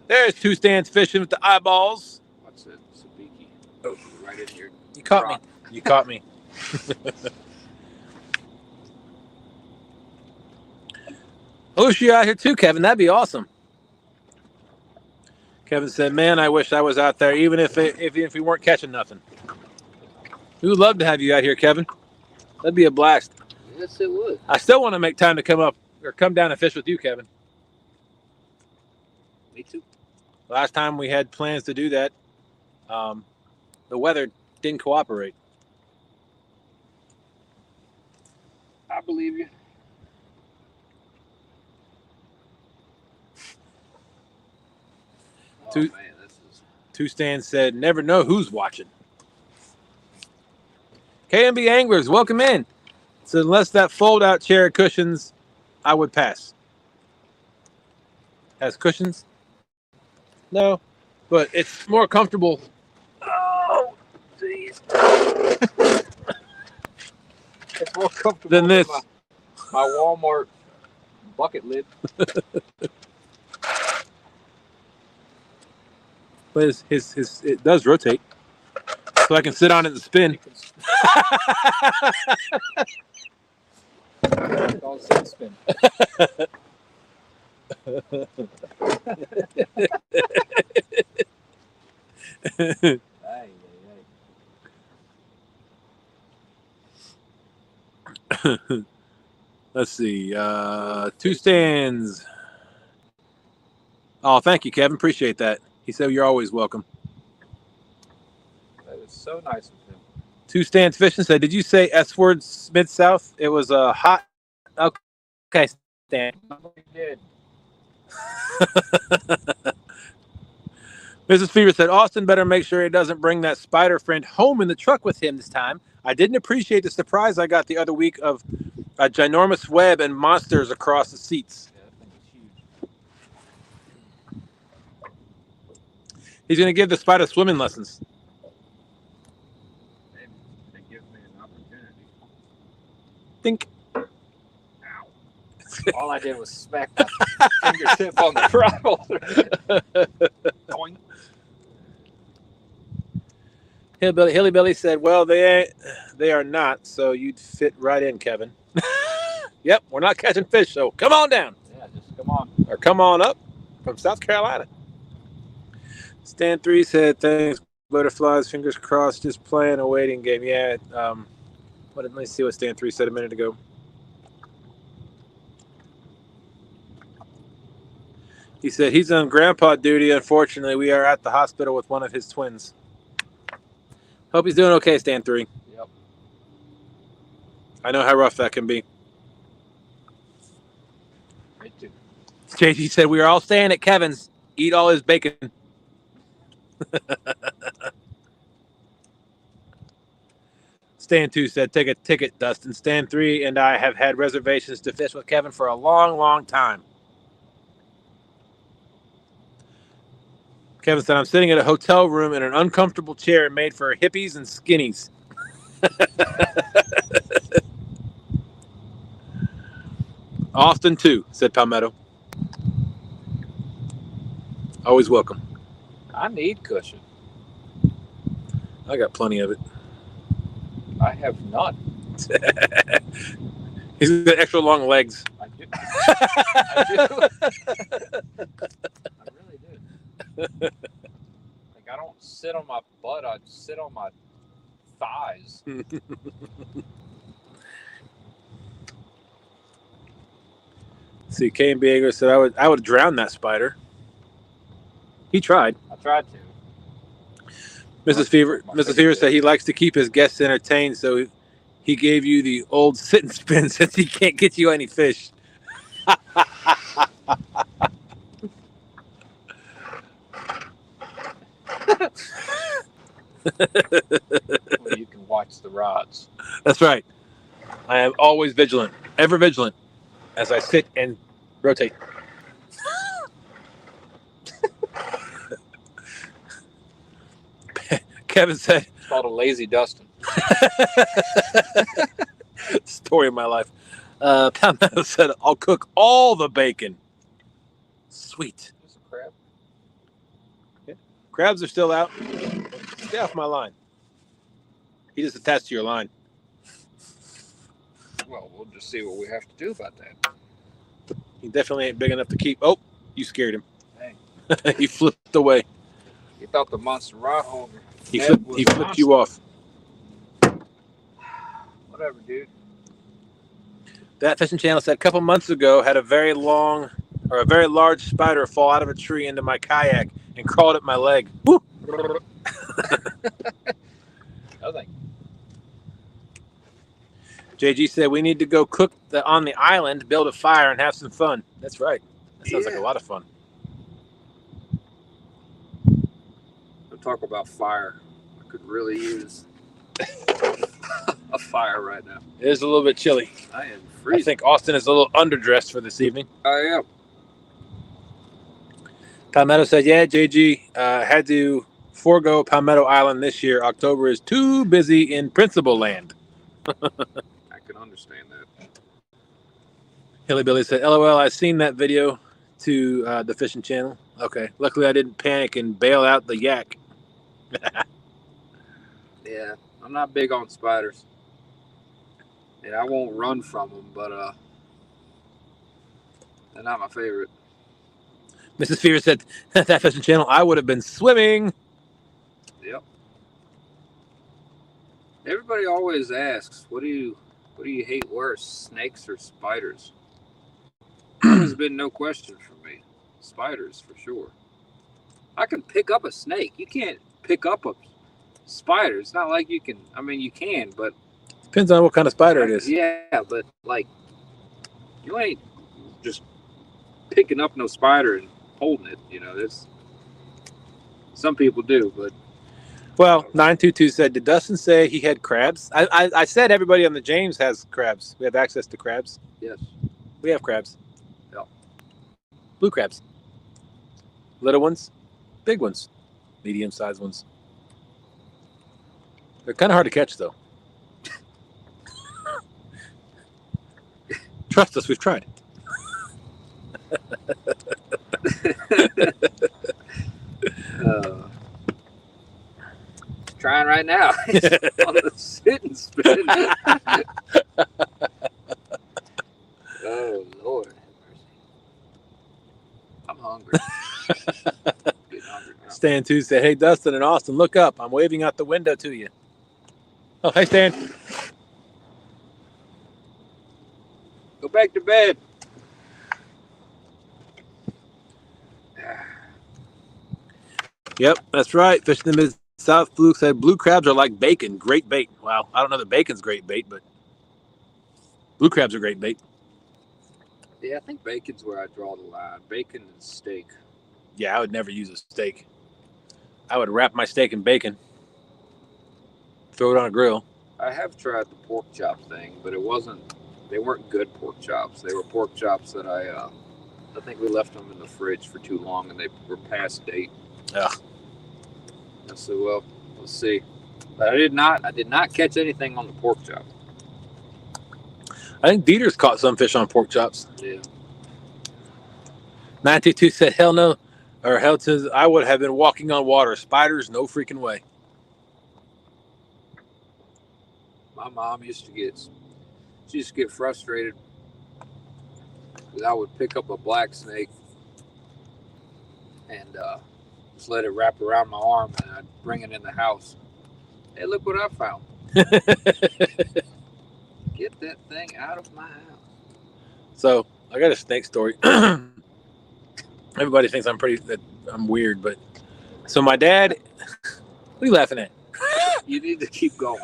There's two stands fishing with the eyeballs. What's it? Sabiki. Oh, right in here. You caught me. You caught me. I wish you out here too, Kevin. That'd be awesome. Kevin said, "Man, I wish I was out there, even if we weren't catching nothing. We would love to have you out here, Kevin. That'd be a blast. Yes, it would. I still want to make time to come up or come down and fish with you, Kevin. Me too. Last time we had plans to do that, the weather didn't cooperate. I believe you. Two- Oh, man, this is... Two stands said, "Never know who's watching." KMB Anglers, welcome in. So unless that fold-out chair cushions, I would pass. Has cushions? No, but it's more comfortable. Oh, jeez. It's more comfortable Than this. My Walmart bucket lid. But it does rotate, so I can sit on it and spin. Don't sit and spin. Ay, ay, ay. Let's see. Two stands. Oh, thank you, Kevin. Appreciate that. He said you're always welcome. That is so nice of him. Two stands fishing said, "Did you say S word mid south? It was a hot." Okay, Stan. He did. Mrs. Fever said, "Austin better make sure he doesn't bring that spider friend home in the truck with him this time. I didn't appreciate the surprise I got the other week of a ginormous web and monsters across the seats." Yeah, that thing is huge. He's going to give the spider swimming lessons. Maybe they give me an opportunity. Think. Ow. All I did was smack my fingertip on the throttle. Doink. Hilly Billy said, "Well, they are not, so you'd fit right in, Kevin." Yep, we're not catching fish, so come on down. Yeah, just come on. Or come on up from South Carolina. Stan 3 said, "Thanks, butterflies, fingers crossed, just playing a waiting game." Yeah, let me see what Stan 3 said a minute ago. He said he's on grandpa duty. Unfortunately, we are at the hospital with one of his twins. Hope he's doing okay, Stan 3. Yep. I know how rough that can be. Me too. JG said we are all staying at Kevin's. Eat all his bacon. Stan 2 said, "Take a ticket, Dustin. Stan 3 and I have had reservations to fish with Kevin for a long, long time." Kevin said, "I'm sitting at a hotel room in an uncomfortable chair made for hippies and skinnies." Austin too, said Palmetto. Always welcome. I need cushion. I got plenty of it. I have none. He's got extra long legs. I do. I do. I really do. Like, I don't sit on my butt. I sit on my thighs. See, Kane Baker said I would drown that spider. He tried. I tried to. Mrs. Fever said he likes to keep his guests entertained, so he gave you the old sit and spin since he can't get you any fish. Well, you can watch the rods. That's right. I am always vigilant, ever vigilant, as I sit and rotate. Kevin said, It's called a lazy Dustin. story of my life. Palmetto said, I'll cook all the bacon. Sweet. There's a crab. Yeah. Crabs are still out. Stay off my line. He just attached to your line. Well, we'll just see what we have to do about that. He definitely ain't big enough to keep. Oh, you scared him. Dang. He flipped away. You thought the monster rod holder. He flipped you off. Whatever, dude. That fishing channel said a couple months ago had a very large spider fall out of a tree into my kayak and crawled at my leg. Woo! Nothing. JG said we need to go cook on the island, build a fire, and have some fun. That's right. That sounds like a lot of fun. We'll talk about fire. I could really use a fire right now. It is a little bit chilly. I am freezing. I think Austin is a little underdressed for this evening. I am. Palmetto said, yeah, JG had to forego Palmetto Island this year. October is too busy in Principal Land. I can understand that. Hilly Billy said, LOL, I seen that video to the fishing channel. Okay. Luckily, I didn't panic and bail out the yak. Yeah, I'm not big on spiders. And I won't run from them, but they're not my favorite. Mrs. Fever said, that fishing channel, I would have been swimming. Yep. Everybody always asks, what do you hate worse, snakes or spiders? There's been no question for me. Spiders, for sure. I can pick up a snake. You can't pick up a spider. It's not like you can. I mean, you can, but depends on what kind of spider it is. Yeah, but like, you ain't just picking up no spider and holding it. You know, there's some people do, but. Well, 922 said, did Dustin say he had crabs? I said everybody on the James has crabs. We have access to crabs. Yes. We have crabs. Yeah. Blue crabs. Little ones, big ones, medium-sized ones. They're kind of hard to catch, though. Trust us, we've tried. Trying right now. On the sit and spin. Oh, Lord. I'm hungry. Getting hungry now. Stan 2 said, hey, Dustin and Austin, look up. I'm waving out the window to you. Oh, hey, Stan. Go back to bed. Yep, that's right. Fishing the Mid-South Fluke said, blue crabs are like bacon. Great bait. Wow, I don't know that bacon's great bait, but blue crabs are great bait. Yeah, I think bacon's where I draw the line. Bacon and steak. Yeah, I would never use a steak. I would wrap my steak in bacon. Throw it on a grill. I have tried the pork chop thing, but they weren't good pork chops. They were pork chops that I think we left them in the fridge for too long and they were past date. Yeah. I said, well, we'll see. But I did not catch anything on the pork chop. I think Dieter's caught some fish on pork chops. Yeah. 922 said, hell no. Or hell says, I would have been walking on water. Spiders, no freaking way. My mom used to get frustrated because I would pick up a black snake and just let it wrap around my arm and I'd bring it in the house. Hey, look what I found. Get that thing out of my house. So I got a snake story. Everybody thinks I'm weird, but so my dad, what are you laughing at? You need to keep going.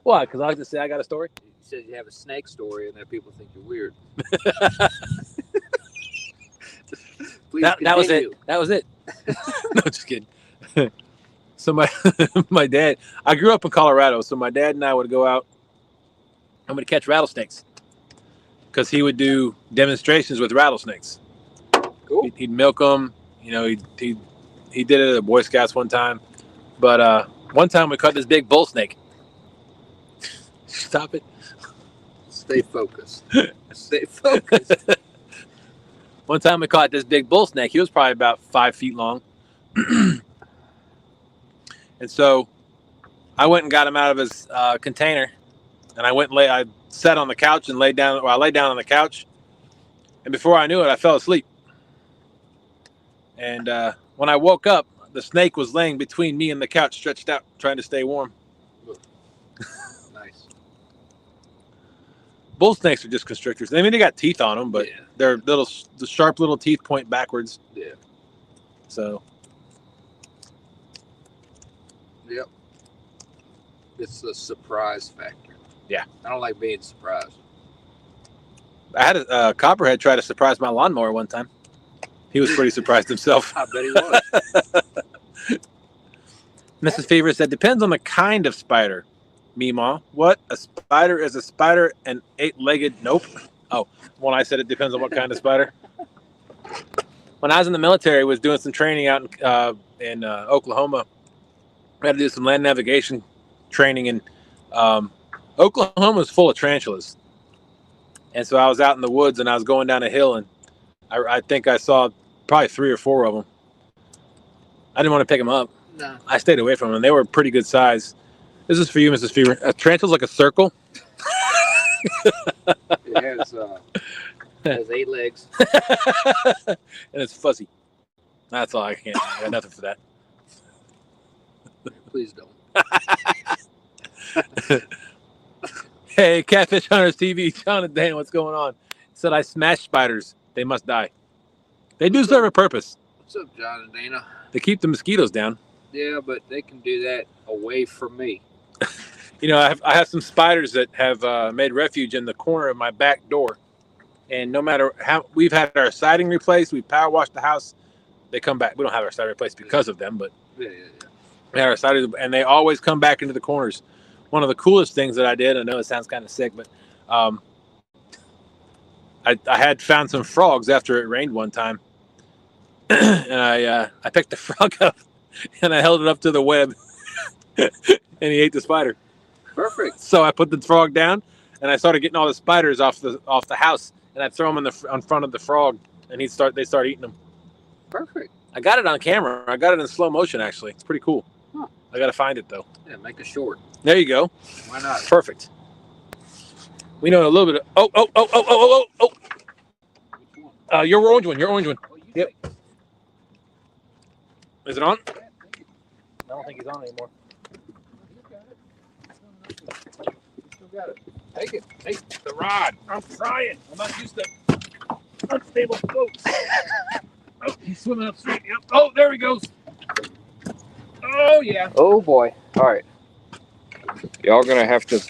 Why? Because I like to say I got a story. You said you have a snake story and that people think you're weird. Please that was it. That was it. No, just kidding. So my dad, I grew up in Colorado, so my dad and I would go out. I'm going to catch rattlesnakes because he would do demonstrations with rattlesnakes. Cool. He'd milk them. You know, he did it at the Boy Scouts one time. But one time we caught this big bull snake. Stop it. Stay focused. Stay focused. One time we caught this big bull snake. He was probably about 5 feet long. And so I went and got him out of his container, and I sat on the couch and laid down. Well, I laid down on the couch, and before I knew it, I fell asleep. And when I woke up, the snake was laying between me and the couch, stretched out, trying to stay warm. Nice. Bull snakes are just constrictors. I mean, they got teeth on them, but they're the sharp little teeth point backwards. Yeah. So. Yep. It's the surprise factor. Yeah. I don't like being surprised. I had a copperhead try to surprise my lawnmower one time. He was pretty surprised himself. I bet he was. Mrs. Fever said, depends on the kind of spider. Meemaw, what? A spider is a spider, an 8-legged? Nope. Oh, when I said it depends on what kind of spider. When I was in the military, I was doing some training out in Oklahoma. We had to do some land navigation training, and Oklahoma is full of tarantulas. And so I was out in the woods, and I was going down a hill, and I think I saw probably 3 or 4 of them. I didn't want to pick them up. No. I stayed away from them. They were pretty good size. This is for you, Mrs. Fever. A tarantula's like a circle. It has 8 legs. And it's fuzzy. That's all I can't. I got nothing for that. Please don't. Hey, Catfish Hunters TV, John and Dan, what's going on? Said I smash spiders. They must die. They do serve a purpose. What's up, John and Dana? They keep the mosquitoes down. Yeah, but they can do that away from me. You know, I have some spiders that have made refuge in the corner of my back door. And no matter how we've had our siding replaced, we've power washed the house, they come back. We don't have our siding replaced because of them, but Yeah. we had our siding, and they always come back into the corners. One of the coolest things that I did, I know it sounds kind of sick, but I had found some frogs after it rained one time. And I picked the frog up and I held it up to the web and he ate the spider. Perfect. So I put the frog down and I started getting all the spiders off the house, and I'd throw them in front of the frog, and they start eating them. Perfect. I got it on camera. I got it in slow motion, actually. It's pretty cool. Huh. I got to find it though. Yeah, make a short. There you go. Why not? Perfect. We know a little bit of, oh. Which one? Your orange one. Oh, you Yep. take it. Is it on? Yeah, take it. I don't think he's on anymore. You got it. You still got it. Take it. Take the rod. I'm trying. I'm not used to unstable boats. Oh, he's swimming upstream. Yep. Oh, there he goes. Oh, yeah. Oh boy. All right. Y'all gonna have to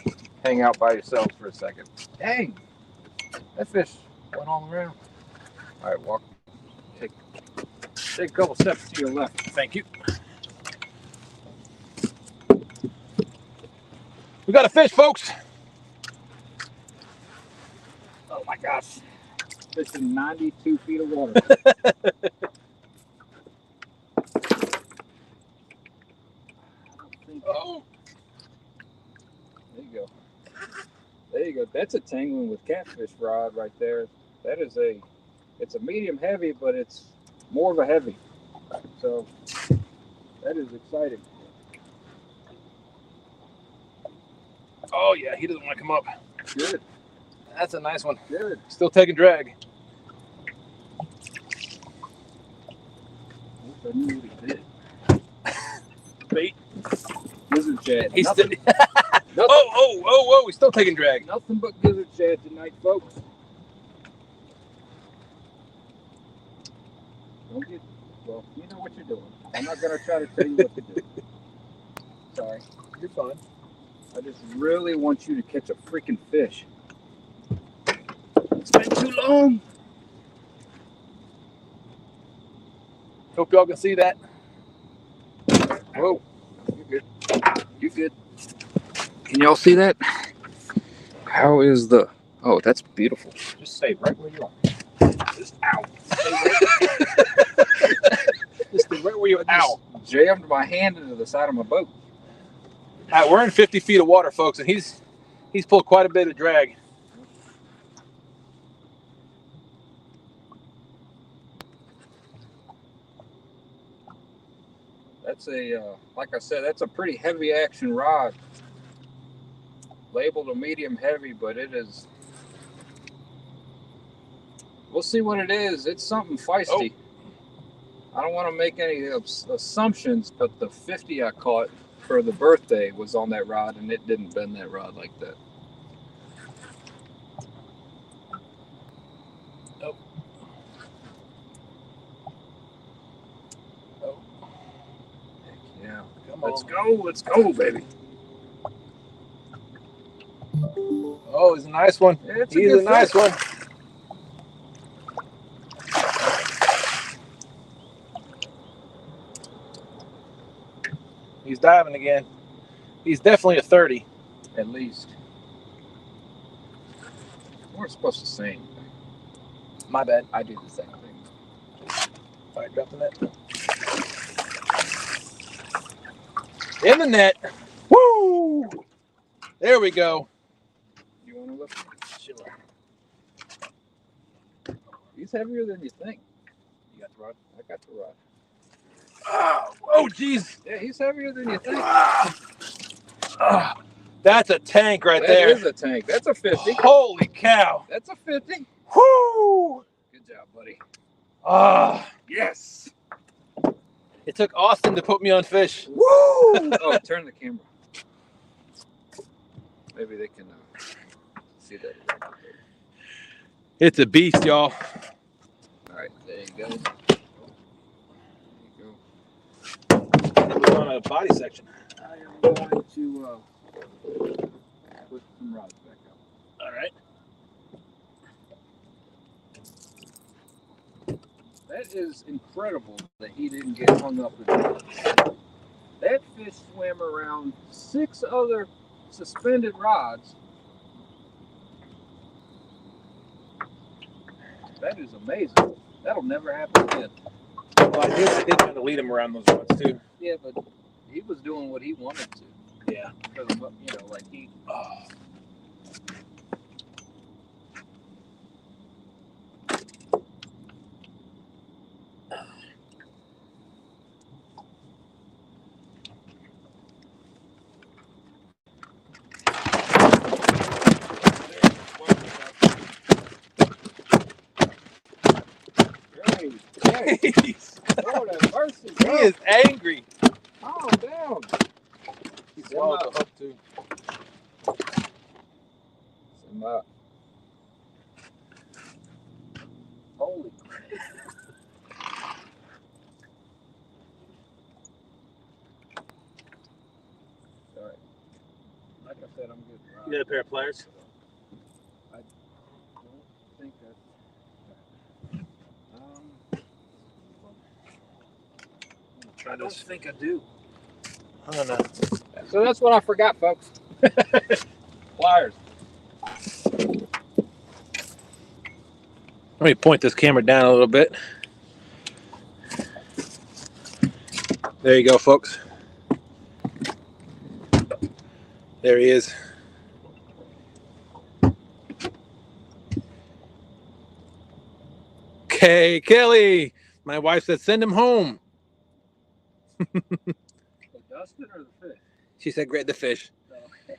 hang out by yourselves for a second. Dang. That fish went all around. All right, walk. Take a couple steps to your left. Thank you. We got a fish, folks. Oh my gosh. Fish in 92 feet of water. Oh. There you go. There you go. That's a tangling with catfish rod right there. That is it's a medium heavy, but it's more of a heavy. So that is exciting. Oh, yeah. He doesn't want to come up. Good. That's a nice one. Good. Still taking drag. I knew what he did. Bait. Gizzard shad. He's Nothing, still. Oh. He's still taking drag. nothing but gizzard shad tonight, folks. Don't get. Well, you know what you're doing. I'm not gonna try to tell you what to do. Sorry. You're fine. I just really want you to catch a freaking fish. It's been too long. Hope y'all can see that. Whoa. You're good. You're good. Can y'all see that? How is the... Oh, that's beautiful. Just stay right where you are. Just ow. Just stay right where you are. Ow. Jammed my hand into the side of my boat. All right, we're in 50 feet of water, folks, and he's He's pulled quite a bit of drag. That's a, like I said, that's a pretty heavy action rod. Labeled a medium heavy, but it is. We'll see what it is. It's something feisty. Oh. I don't want to make any assumptions, but the 50 I caught for the birthday was on that rod, and it didn't bend that rod like that. Oh. Oh. Heck yeah. Come on. Let's go, baby. Oh, he's a nice one. Yeah, he's a nice one. He's diving again. He's definitely a 30. At least. We're supposed to sing. My bad. I do the same thing. All right, drop the net. In the net. Woo! There we go. You want to look? Sure. He's heavier than you think. You got the rod? I got the rod. Oh, jeez. Yeah, he's heavier than you think. That's a tank right there. That is a tank. That's a 50. Holy cow. That's a 50. Woo! Good job, buddy. Yes. It took Austin to put me on fish. Woo! Oh, turn the camera. Maybe they can see that. It's a beast, y'all. All right, there you go. It was on a body section. I am going to put some rods back up. All right. That is incredible that he didn't get hung up in rods. That fish swam around 6 other suspended rods. That is amazing. That'll never happen again. Well, I did kind of lead him around those rods too. Yeah, but he was doing what he wanted to. Yeah. Because, you know, like he. Oh. Lord have mercy, he is angry. Calm down. He swallowed the hook too. Some up. Holy crap. Alright. Like I said, I'm good. You got a pair of pliers? I don't think that. I don't think I do. I don't know. So that's what I forgot, folks. Pliers. Let me point this camera down a little bit. There you go, folks. There he is. Okay, Kelly. My wife said send him home. The Dustin or the fish? She said grab the fish. Okay.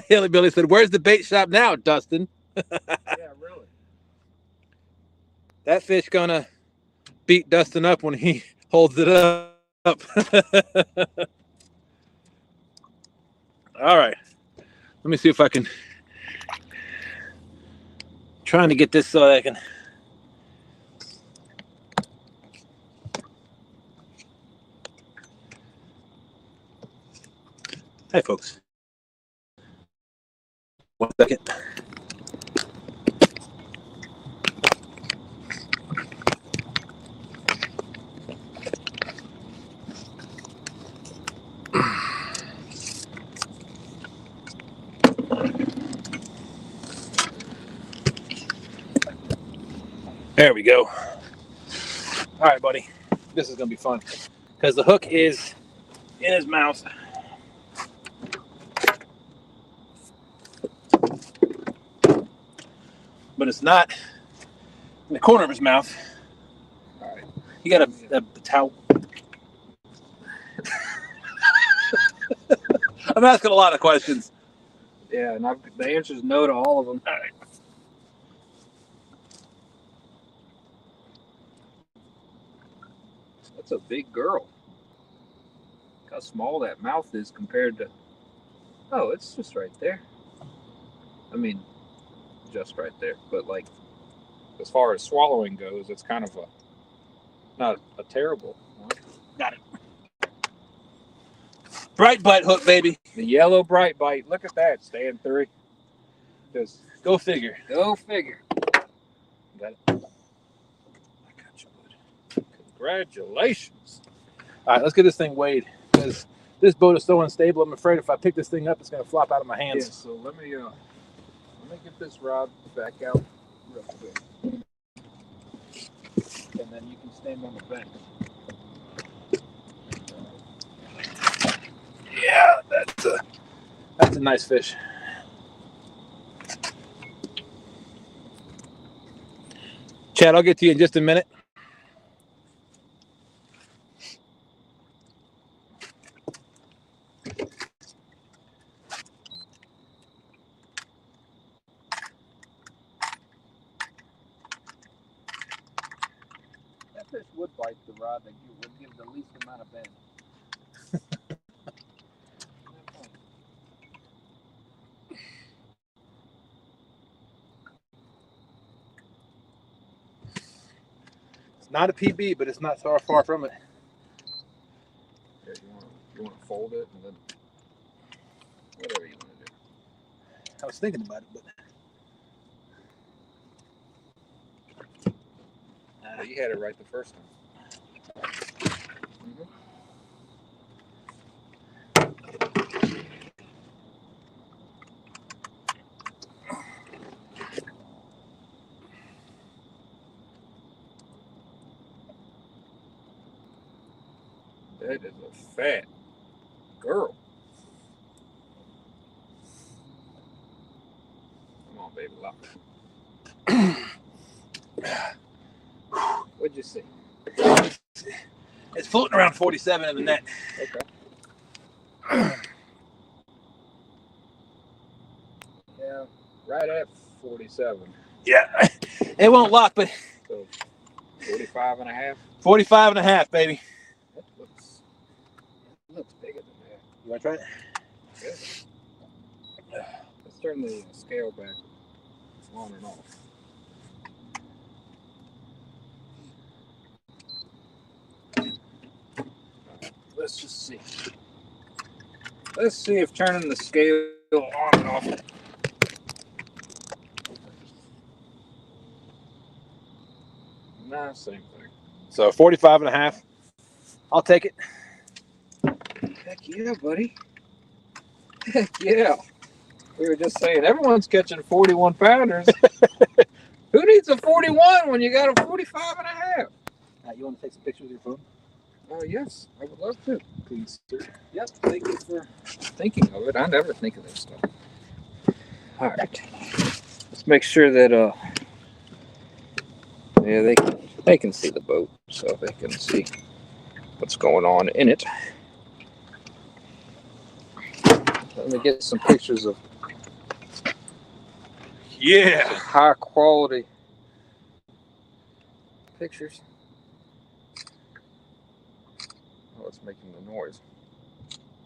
Hilly Billy said, where's the bait shop now, Dustin? Yeah, really. That fish gonna beat Dustin up when he holds it up. All right. Let me see if I can. Trying to get this so that I can. Hi, folks. 1 second. There we go. All right, buddy. This is gonna be fun because the hook is in his mouth. But it's not in the corner of his mouth. All right. You got a towel. I'm asking a lot of questions. Yeah, and the answer is no to all of them. All right. That's a big girl. Look how small that mouth is compared to. Oh, it's just right there. I mean, just right there. But like, as far as swallowing goes, it's kind of not a terrible one. Got it. Bright bite hook, baby. The yellow bright bite. Look at that. Stand 3. Just Go figure. go figure. Got it. I got you, bud. Congratulations. All right, let's get this thing weighed because this boat is so unstable. I'm afraid if I pick this thing up, it's going to flop out of my hands. Yeah, so let me get this rod back out real quick, and then you can stand on the bank. Yeah, that's a nice fish. Chad, I'll get to you in just a minute. That fish would bite the rod that would give the least amount of bend. It's not a PB, but it's not so far from it. Here, you want to fold it and then whatever you want to do. I was thinking about it, but You had it right the first time. Mm-hmm. That is a fat girl. Come on, baby, lock. What'd you see? it's floating around 47 in the net. Okay. Yeah, right at 47. Yeah, it won't lock, but So 45 and a half. 45 and a half, baby. That looks bigger than that. You want to try it? Yeah. Let's turn the scale back on and off. Let's just see. Let's see if turning the scale on and off. Nah, same thing. So 45 and a half. I'll take it. Heck yeah, buddy. Heck yeah. We were just saying, everyone's catching 41 pounders. Who needs a 41 when you got a 45 and a half? You want to take some pictures with your phone? Oh, yes. I would love to. Please, sir. Yep. Thank you for thinking of it. I never think of this stuff. All right. Let's make sure that, yeah, they can see the boat, so they can see what's going on in it. Let me get some pictures of high quality pictures. Oh, it's making the noise.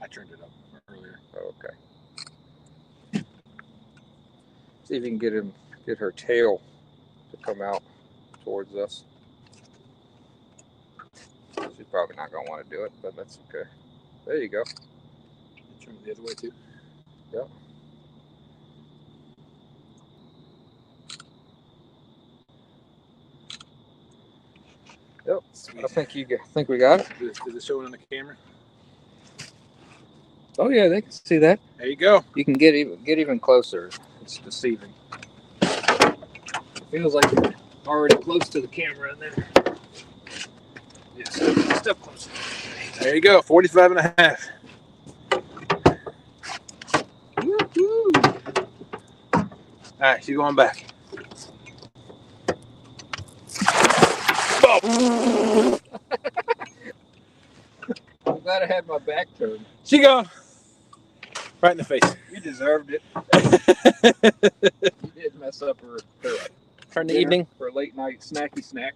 I turned it up earlier. Oh, okay. See if you can get her tail to come out towards us. She's probably not gonna want to do it, but that's okay. There you go. Turn it the other way too. Yep. Yep. Sweet. I think we got it. Is it showing on the camera? Oh yeah, they can see that. There you go. You can get even closer. It's deceiving. It feels like you're already close to the camera, and then Yeah, step closer. There you go, 45 and a half. All right, she's going back. Oh. I'm glad I had my back turned. She gone. Right in the face. You deserved it. You did mess up her For the evening. For a late night snacky snack.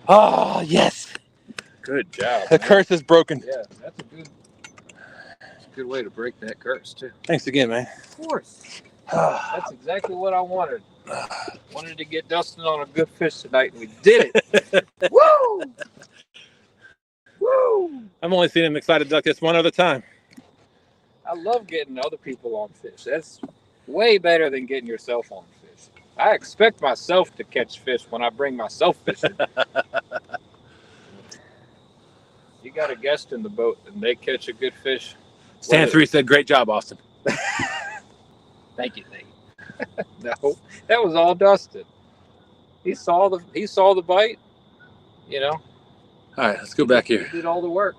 Oh, yes. Good job. The curse is broken. Yeah, that's a good way to break that curse too. Thanks again, man. Of course. That's exactly what I wanted. Wanted to get Dustin on a good fish tonight, and we did it. Woo! Woo! I've only seen him excited duck this one other time. I love getting other people on fish. That's way better than getting yourself on fish. I expect myself to catch fish when I bring myself fishing. You got a guest in the boat and they catch a good fish. Stan 3 said, great job, Austin. Thank you. No, that was all Dustin. He saw the bite, you know. All right, let's go back here. He did all the work.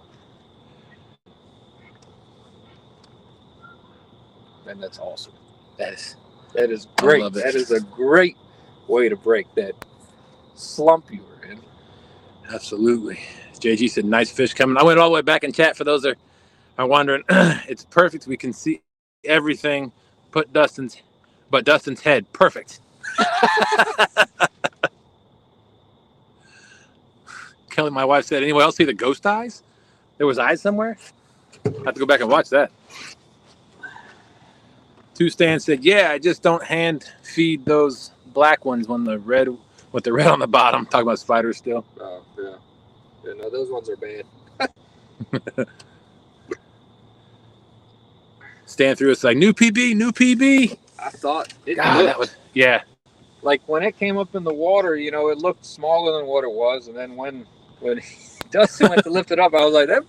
And that's awesome. That is great. I love it. That is a great way to break that slump you were in. Absolutely. JG said, nice fish coming. I went all the way back in chat for those that are wondering. It's perfect. We can see everything. Dustin's head. Perfect. Kelly, my wife, said, anyone else see the ghost eyes? There was eyes somewhere? I have to go back and watch that. Two Stan said, yeah, I just don't hand feed those black ones when the red with the red on the bottom. Talking about spiders still. Oh, yeah. Yeah, no, those ones are bad. Stan through it's like, new PB. I thought it God, that was, yeah. Like when it came up in the water, you know, it looked smaller than what it was. And then when Dustin went to lift it up, I was like, that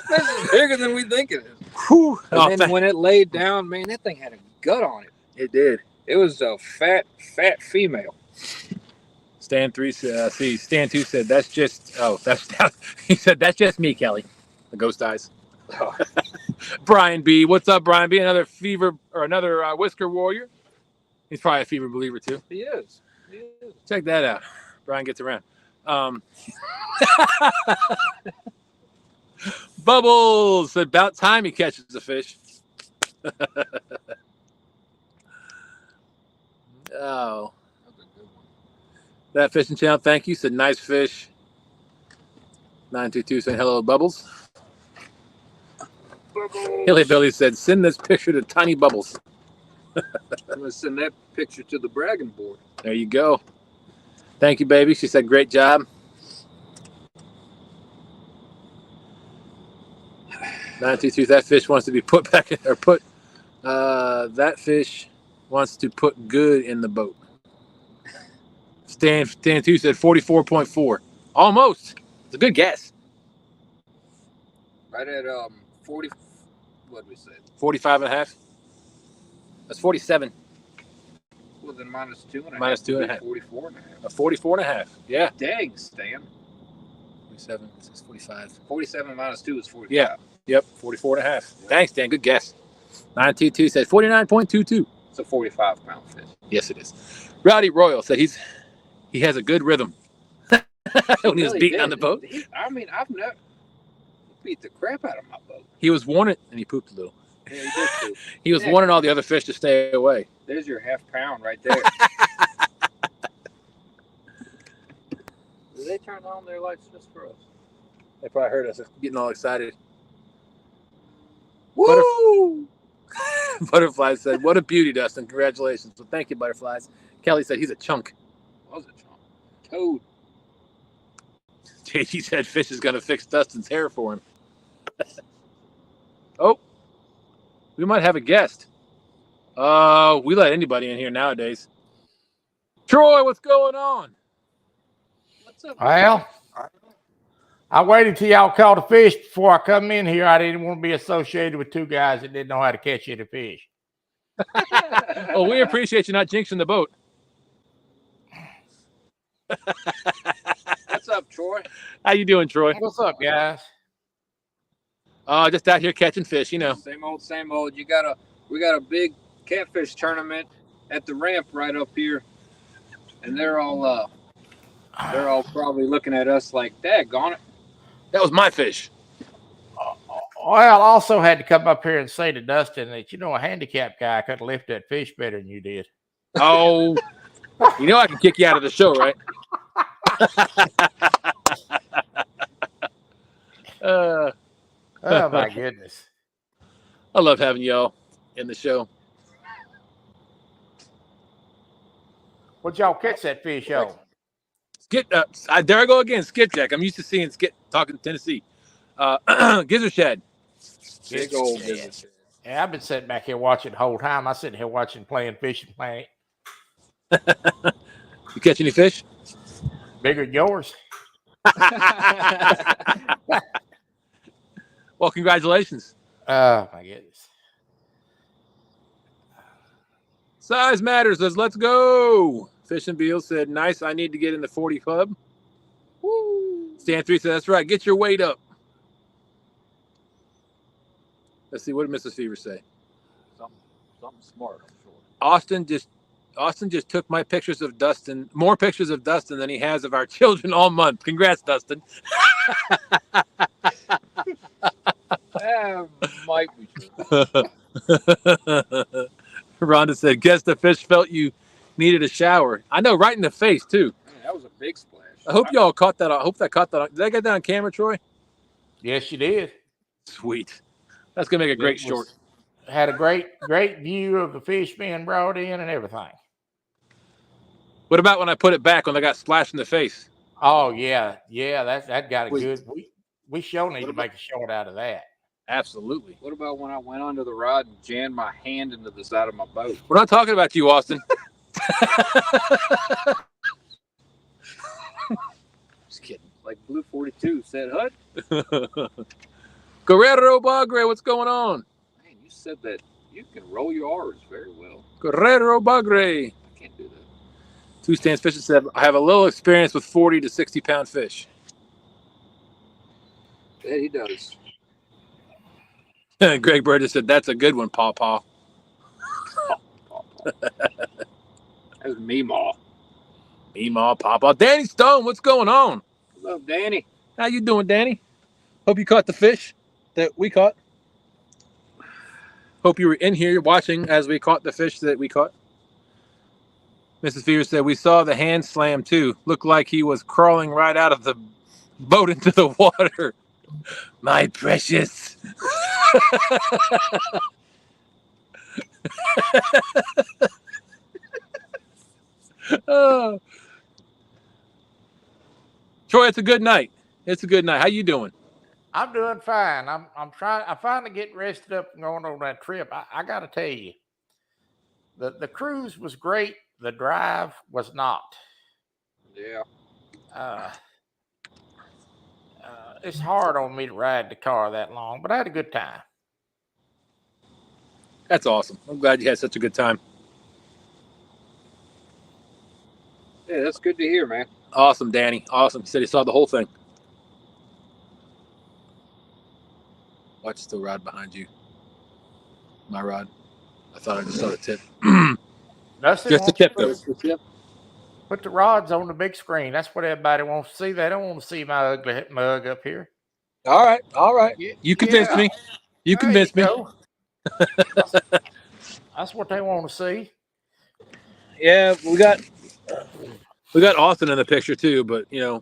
fish is bigger than we think it is. Whew. And then when it laid down, man, that thing had a gut on it. It did. It was a fat female. Stan 3 Stan 2 said, he said, that's just me, Kelly. The ghost eyes. Oh. Brian B. What's up, Brian B? Another Whisker Warrior. He's probably a fever believer too. He is. Check that out. Brian gets around. Bubbles. About time he catches the fish. Oh. That fishing channel, thank you. Said nice fish. 922 said hello, Bubbles. Hilly Billy said, send this picture to Tiny Bubbles. I'm going to send that picture to the bragging board. There you go. Thank you, baby. She said, great job. 922, that fish wants to be put back in, or put, that fish wants to put good in the boat. Stan 2 said 44.4. Almost. It's a good guess. Right at 40, what did we say? 45 and a half. That's 47. Well, then minus 2.5. Minus 2.5. 44 and a half. A 44 and a half. Yeah. Dang, Stan. 47, 45. 47 minus 2 is 45. Yeah. Yep. 44 and a half. Yeah. Thanks, Dan. Good guess. 922 says 49.22. It's a 45-pound fish. Yes, it is. Rowdy Royal said he has a good rhythm. When he was beating on the boat. I've never beat the crap out of my boat. He was warning, and he pooped a little. Yeah, he did poop. He was warning all the other fish to stay away. There's your half pound right there. Did they turn on their lights just for us? They probably heard us getting all excited. Woo! Butterflies said, what a beauty, Dustin. Congratulations. Well, thank you, Butterflies. Kelly said, he's a chunk. Was a chunk. Toad. JT said, fish is going to fix Dustin's hair for him. Oh, we might have a guest. We let anybody in here nowadays. Troy, what's going on? What's up? Well, I waited till y'all caught a fish before I come in here. I didn't want to be associated with two guys that didn't know how to catch any fish. Well, we appreciate you not jinxing the boat. What's up, Troy? How you doing, Troy? What's up, guys? Just out here catching fish, you know. Same old, same old. We got a big catfish tournament at the ramp right up here, and they're all probably looking at us like, "Daggone it." That was my fish. Well, I also had to come up here and say to Dustin that, a handicap guy could lift that fish better than you did. Oh, you know I can kick you out of the show, right? Oh, my goodness. I love having y'all in the show. What'd y'all catch that fish on? There I go again, skipjack. I'm used to seeing talking Tennessee. Gizzard shad. Big old gizzard shad. Yeah, I've been sitting back here watching the whole time. I sitting here watching playing Fishing Planet. You catch any fish? Bigger than yours. Well, congratulations. Oh, my goodness. Size matters. Let's go. Fish and Beal said, nice. I need to get in the 40 club. Woo. Stan 3 said, that's right. Get your weight up. Let's see. What did Mrs. Fever say? Something smart, I'm sure. Austin just took my pictures of Dustin, more pictures of Dustin than he has of our children all month. Congrats, Dustin. Might be true. Rhonda said, guess the fish felt you needed a shower. I know, right in the face, too. Man, that was a big splash. I hope y'all caught that. I hope that caught that. Did I get that on camera, Troy? Yes, you did. Sweet. That's going to make a great short. Had a great view of the fish being brought in and everything. What about when I put it back when I got splashed in the face? Oh, yeah. Yeah, that got a good. We sure need to make a short out of that. Absolutely. What about when I went under the rod and jammed my hand into the side of my boat? We're not talking about you, Austin. Just kidding. Like Blue 42 said, Hud. Guerrero Bagre, what's going on? Man, you said that you can roll your R's very well. Guerrero Bagre. I can't do that. Two Stands Fishing said, I have a little experience with 40 to 60 pound fish. Yeah, he does. Greg Burgess said, that's a good one, Paw Paw. That was Meemaw. Meemaw, Paw Paw. Danny Stone, what's going on? What's up, Danny? How you doing, Danny? Hope you caught the fish that we caught. Hope you were in here watching as we caught the fish that we caught. Mrs. Fever said, we saw the hand slam too. Looked like he was crawling right out of the boat into the water. My precious. Oh. Troy, it's a good night. It's a good night. How you doing? I'm doing fine. I'm finally getting rested up and going on that trip. I got to tell you, the cruise was great. The drive was not. Yeah. It's hard on me to ride the car that long, but I had a good time. That's awesome. I'm glad you had such a good time. Yeah, that's good to hear, man. Awesome, Danny. Awesome. He said he saw the whole thing. Watch the rod behind you. My rod. I thought I just saw the tip. Just the tip, though. Put the rods on the big screen. That's what everybody wants to see. They don't want to see my ugly mug up here. All right. All right. You convinced me. You convinced me. That's what they want to see. Yeah, we got Austin in the picture too, but I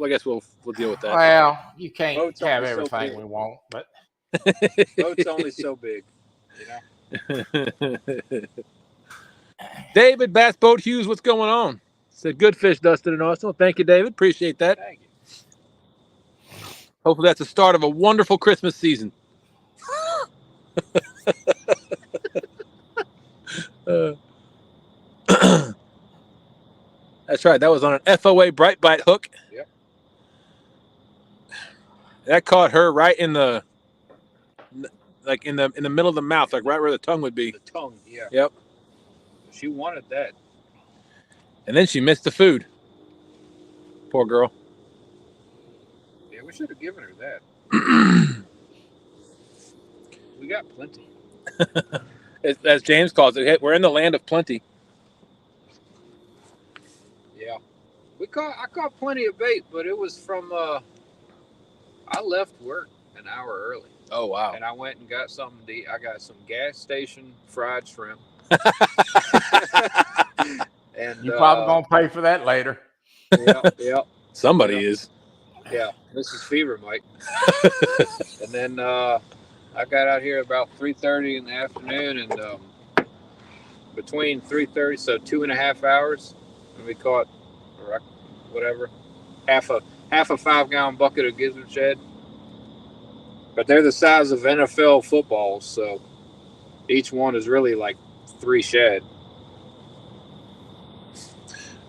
guess we'll deal with that. Well, you can't Boat's have only so everything big. we want, but Boat's only so big, David Bass Boat Hughes, what's going on? Said good fish, Dustin and Austin. Well, thank you, David. Appreciate that. Thank you. Hopefully that's the start of a wonderful Christmas season. That's right. That was on an F.O.A. Bright Bite hook. Yep. That caught her right in the middle of the mouth, like right where the tongue would be. The tongue, yeah. Yep. She wanted that. And then she missed the food. Poor girl. Yeah, we should have given her that. We got plenty. As James calls it, we're in the land of plenty. Yeah. I caught plenty of bait, but it was from I left work an hour early. Oh wow. And I went and got something to eat. I got some gas station fried shrimp. And You probably gonna pay for that later. Yeah. Somebody is. Yeah, Mrs. Fever might. And then I got out here about 3:30 in the afternoon, and between 3:30, so 2.5 hours, and we caught whatever, half a 5-gallon bucket of gizzard shad. But they're the size of NFL footballs, so each one is really like 3 shad.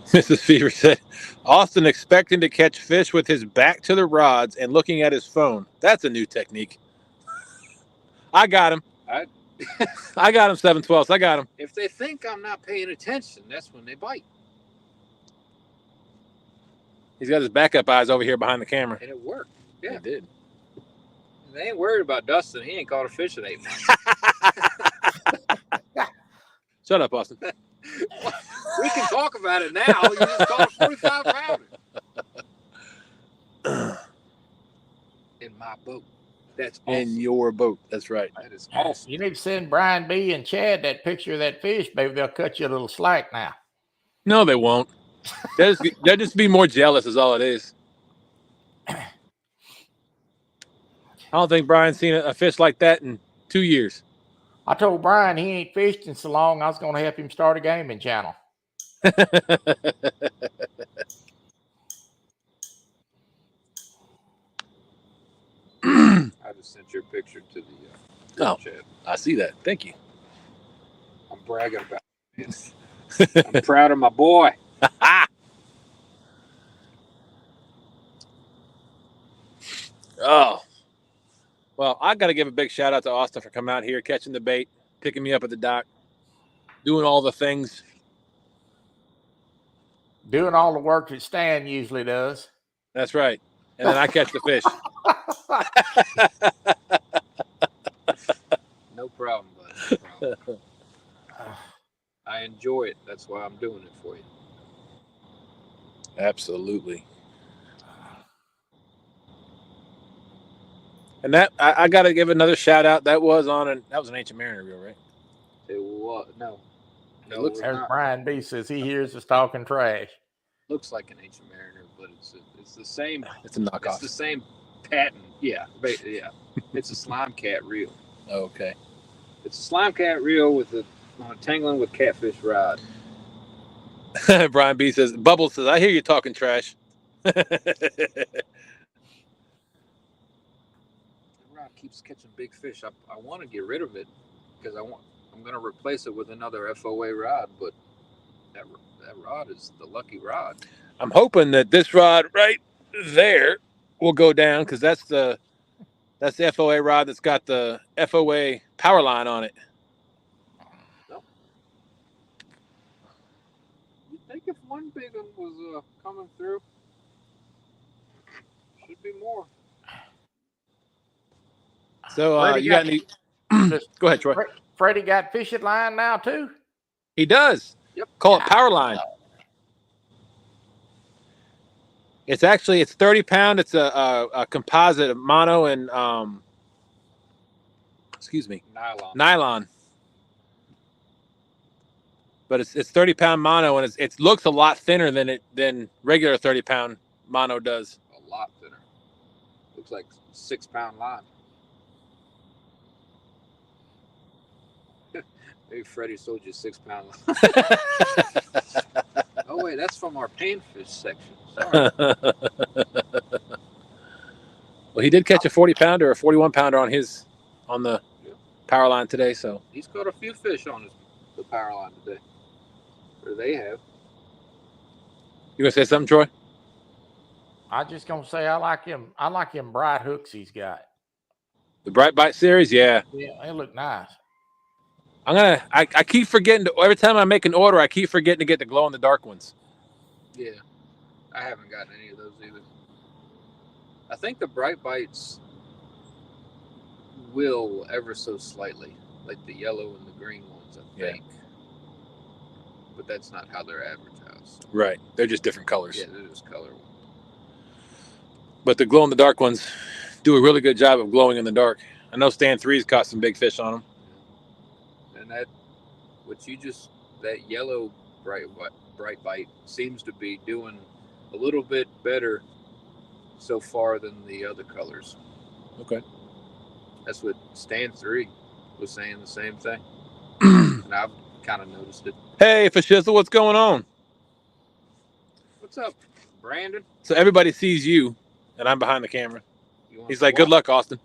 Mrs. Fever said, Austin expecting to catch fish with his back to the rods and looking at his phone. That's a new technique. I got him. I got him 7/12. I got him. If they think I'm not paying attention, that's when they bite. He's got his backup eyes over here behind the camera. And it worked. Yeah. It did. They ain't worried about Dustin. He ain't caught a fish in 8 months. Shut up, Austin. We can talk about it now. You just caught a 45-pounder. In my boat. That's awesome. In your boat. That's right. That is awesome. You need to send Brian B and Chad that picture of that fish. Maybe they'll cut you a little slack now. No, they won't. They'll just be more jealous is all it is. I don't think Brian's seen a fish like that in 2 years. I told Brian he ain't fished in so long, I was going to help him start a gaming channel. I just sent your picture to the chat. I see that. Thank you. I'm bragging about it. I'm proud of my boy. Oh. Well, I got to give a big shout out to Austin for coming out here, catching the bait, picking me up at the dock, doing all the things. Doing all the work that Stan usually does. That's right. And then I catch the fish. No problem, bud. No problem. I enjoy it. That's why I'm doing it for you. Absolutely. And that I got to give another shout out. That was an Ancient Mariner reel, right? It was no. There's Brian B says he hears us talking trash. Looks like an Ancient Mariner, but it's the same. It's a knockoff. It's the same pattern. Yeah, yeah. It's a slime cat reel. Oh, okay. It's a slime cat reel with a tangling with catfish rod. Brian B says, Bubbles says, I hear you talking trash. The rod keeps catching big fish. I want to get rid of it because I'm going to replace it with another F.O.A. rod, but that rod is the lucky rod. I'm hoping that this rod right there will go down because that's the F.O.A. rod that's got the F.O.A. power line on it. No. You think if one big one was coming through, should be more. So you got any? Go ahead, Troy. Freddie got fishing line now too. He does. Yep. Call it power line. It's 30 pound. It's a composite of mono and nylon. But it's 30 pound mono and it looks a lot thinner than regular 30 pound mono does. A lot thinner. Looks like 6 pound line. Maybe Freddie sold you 6 pound line. Oh wait, that's from our panfish section. Sorry. Well, he did catch a 40 pounder or a 41 pounder on the power line today. So he's caught a few fish on the power line today. Or they have. You gonna say something, Troy? I just gonna say I like him bright hooks he's got. The Bright Bite series, yeah. Yeah, they look nice. I keep forgetting every time I make an order, I keep forgetting to get the glow in the dark ones. Yeah. I haven't gotten any of those either. I think the bright bites will ever so slightly, like the yellow and the green ones, I think. But that's not how they're advertised. Right. They're just different colors. Yeah, they're just color. But the glow-in-the-dark ones do a really good job of glowing in the dark. I know Stand 3's caught some big fish on them. And that yellow bright bite seems to be doing a little bit better so far than the other colors. Okay. That's what Stand 3 was saying, the same thing. And I've kind of noticed it. Hey, Fashizzle, what's going on? What's up, Brandon? So everybody sees you, and I'm behind the camera. He's like, good luck, Austin.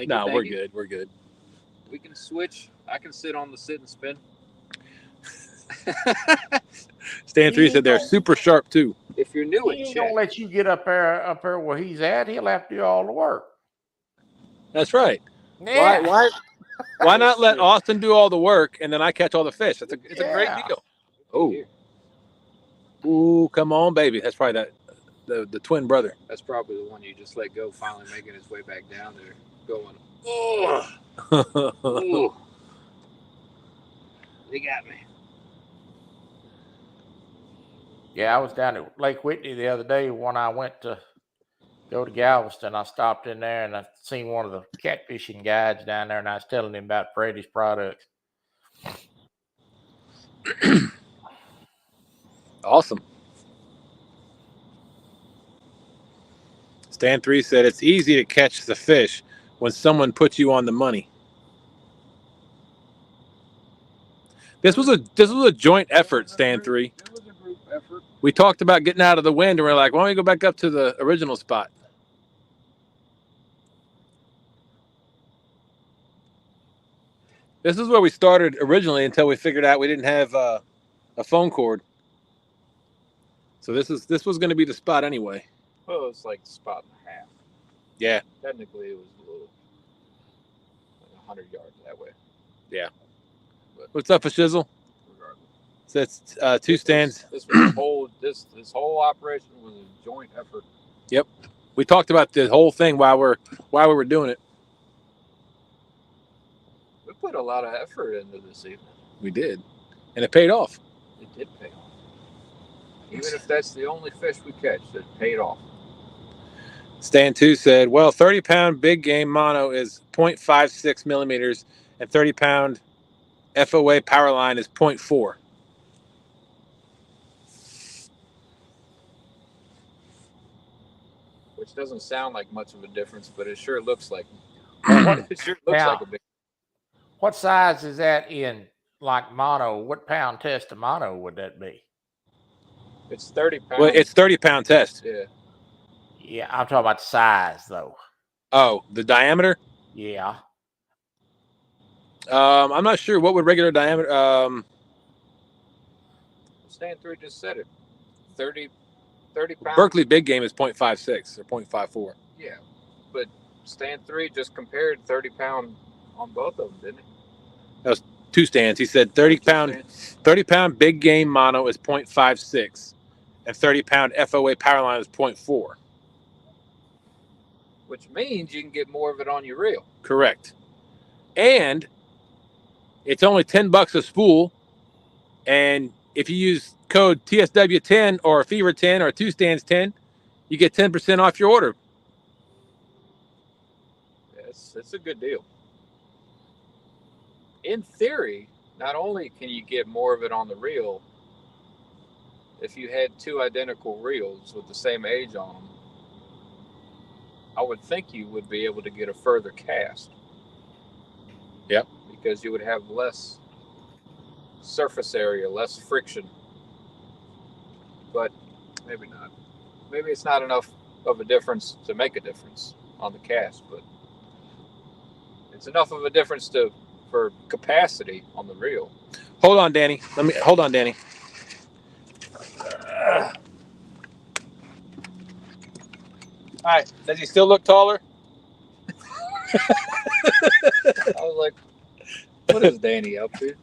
No, we're good. We're good. We can switch. I can sit on the sit and spin. Stan 3 said they're super sharp, too. If you're new at He Chatt. don't let you get up there where he's at. He'll have to do all the work. That's right. Yeah. Why not let Austin do all the work, and then I catch all the fish? It's a great deal. Oh. Ooh, come on, baby. That's probably the twin brother. That's probably the one you just let go, finally making his way back down there, going, oh, they got me. Yeah, I was down at Lake Whitney the other day when I went to go to Galveston. I stopped in there and I seen one of the catfishing guides down there, and I was telling him about Freddie's products. Awesome. Stan 3 said it's easy to catch the fish when someone puts you on the money. This was a joint effort, Stan 3. It was a group effort. We talked about getting out of the wind, and we're like, why don't we go back up to the original spot? This is where we started originally until we figured out we didn't have a phone cord. So this was going to be the spot anyway. Well, it's like a spot and a half. Yeah. Technically, it was a little, like 100 yards that way. Yeah. But what's up, Fashizzle? Regardless. So it's two stands. This whole operation was a joint effort. Yep. We talked about the whole thing while we were doing it. We put a lot of effort into this evening. We did. And it paid off. It did pay off. Even if that's the only fish we catch, it paid off. Stan 2 said, well, 30-pound big game mono is 0.56 millimeters, and 30-pound F.O.A. power line is 0.4. Which doesn't sound like much of a difference, but it sure looks like it sure looks like a big. What size is that in like mono? What pound test of mono would that be? It's 30 pounds. Well, it's 30-pound test. Yeah. Yeah, I'm talking about size though. Oh, the diameter? Yeah. I'm not sure. What would regular diameter? Stan 3 just said it. 30 pounds. Berkeley big game is 0.56 or 0.54. Yeah, but Stan 3 just compared 30-pound on both of them, didn't he? That was two stands. He said 30-pound big game mono is 0.56, and 30-pound F.O.A. power line is 0.4. Which means you can get more of it on your reel. Correct. And it's only $10 a spool, and if you use code TSW10 or Fever 10 or 2 stands 10, you get 10% off your order. Yes, it's a good deal. In theory, not only can you get more of it on the reel, if you had two identical reels with the same age on them, I would think you would be able to get a further cast. Yep. Because you would have less surface area, less friction. But maybe not. Maybe it's not enough of a difference to make a difference on the cast, but it's enough of a difference for capacity on the reel. Hold on, Danny. Hold on, Danny. All right. Does he still look taller? I was like, what is Danny up to?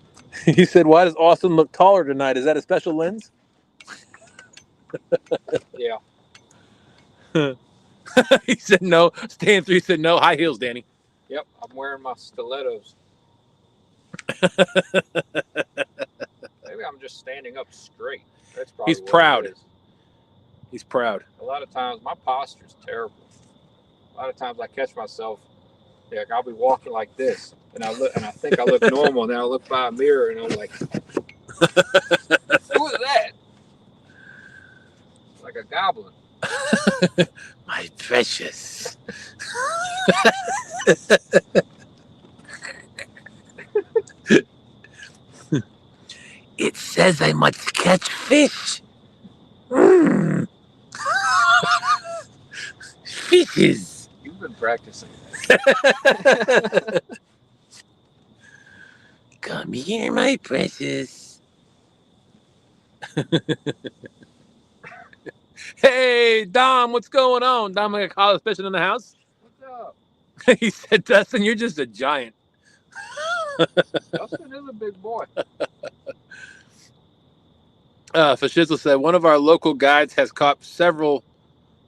He said, "Why does Austin look taller tonight? Is that a special lens?" Yeah. He said, "No." Stan 3 said, "No, high heels, Danny." Yep. I'm wearing my stilettos. Maybe I'm just standing up straight. That's probably He's what proud. it is. He's proud. A lot of times my posture's terrible. A lot of times I catch myself, like I'll be walking like this, and I think I look normal, and then I look by a mirror, and I'm like, "Who is that?" Like a goblin. My precious. It says I must catch fish. Mm. Fishes. You've been practicing. Come here, my precious. Hey, Dom, what's going on? Dom, like a college fishing in the house? What's up? He said, Dustin, you're just a giant. Dustin is a big boy. Fashizzle said, one of our local guides has caught several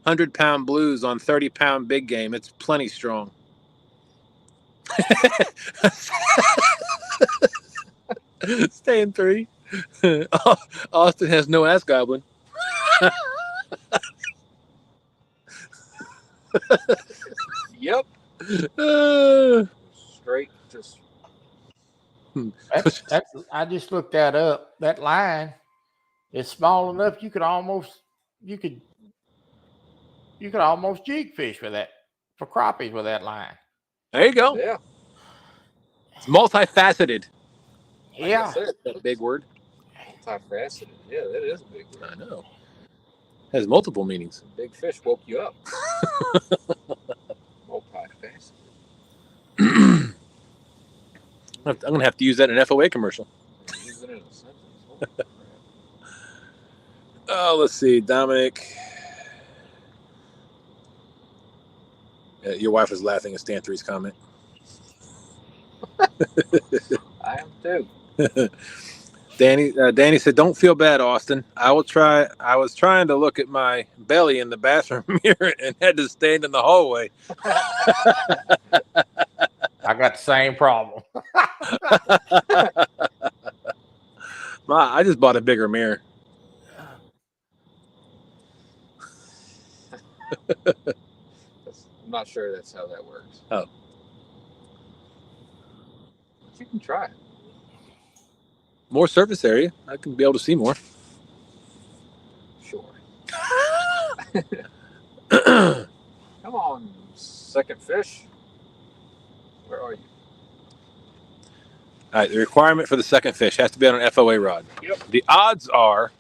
100-pound blues on 30-pound big game. It's plenty strong. Staying 3. Austin has no ass goblin. Yep. Straight, just. I just looked that up. That line is small enough you could almost jig fish with that, for crappies with that line. There you go. Yeah. It's multifaceted. Yeah. That big word. Multifaceted. Yeah, that is a big word. I know. It has multiple meanings. Big fish woke you up. Multifaceted. I'm going to have to use that in an F.O.A. commercial. Use it in a sentence. Holy crap. Oh, let's see. Dominic. Your wife was laughing at Stan 3's comment. I am too. Danny said, "Don't feel bad, Austin. I will try. I was trying to look at my belly in the bathroom mirror and had to stand in the hallway." I got the same problem. I just bought a bigger mirror. I'm not sure that's how that works. Oh. But you can try it. More surface area. I can be able to see more. Sure. Come on, second fish. Where are you? All right, the requirement for the second fish has to be on an F.O.A. rod. Yep. The odds are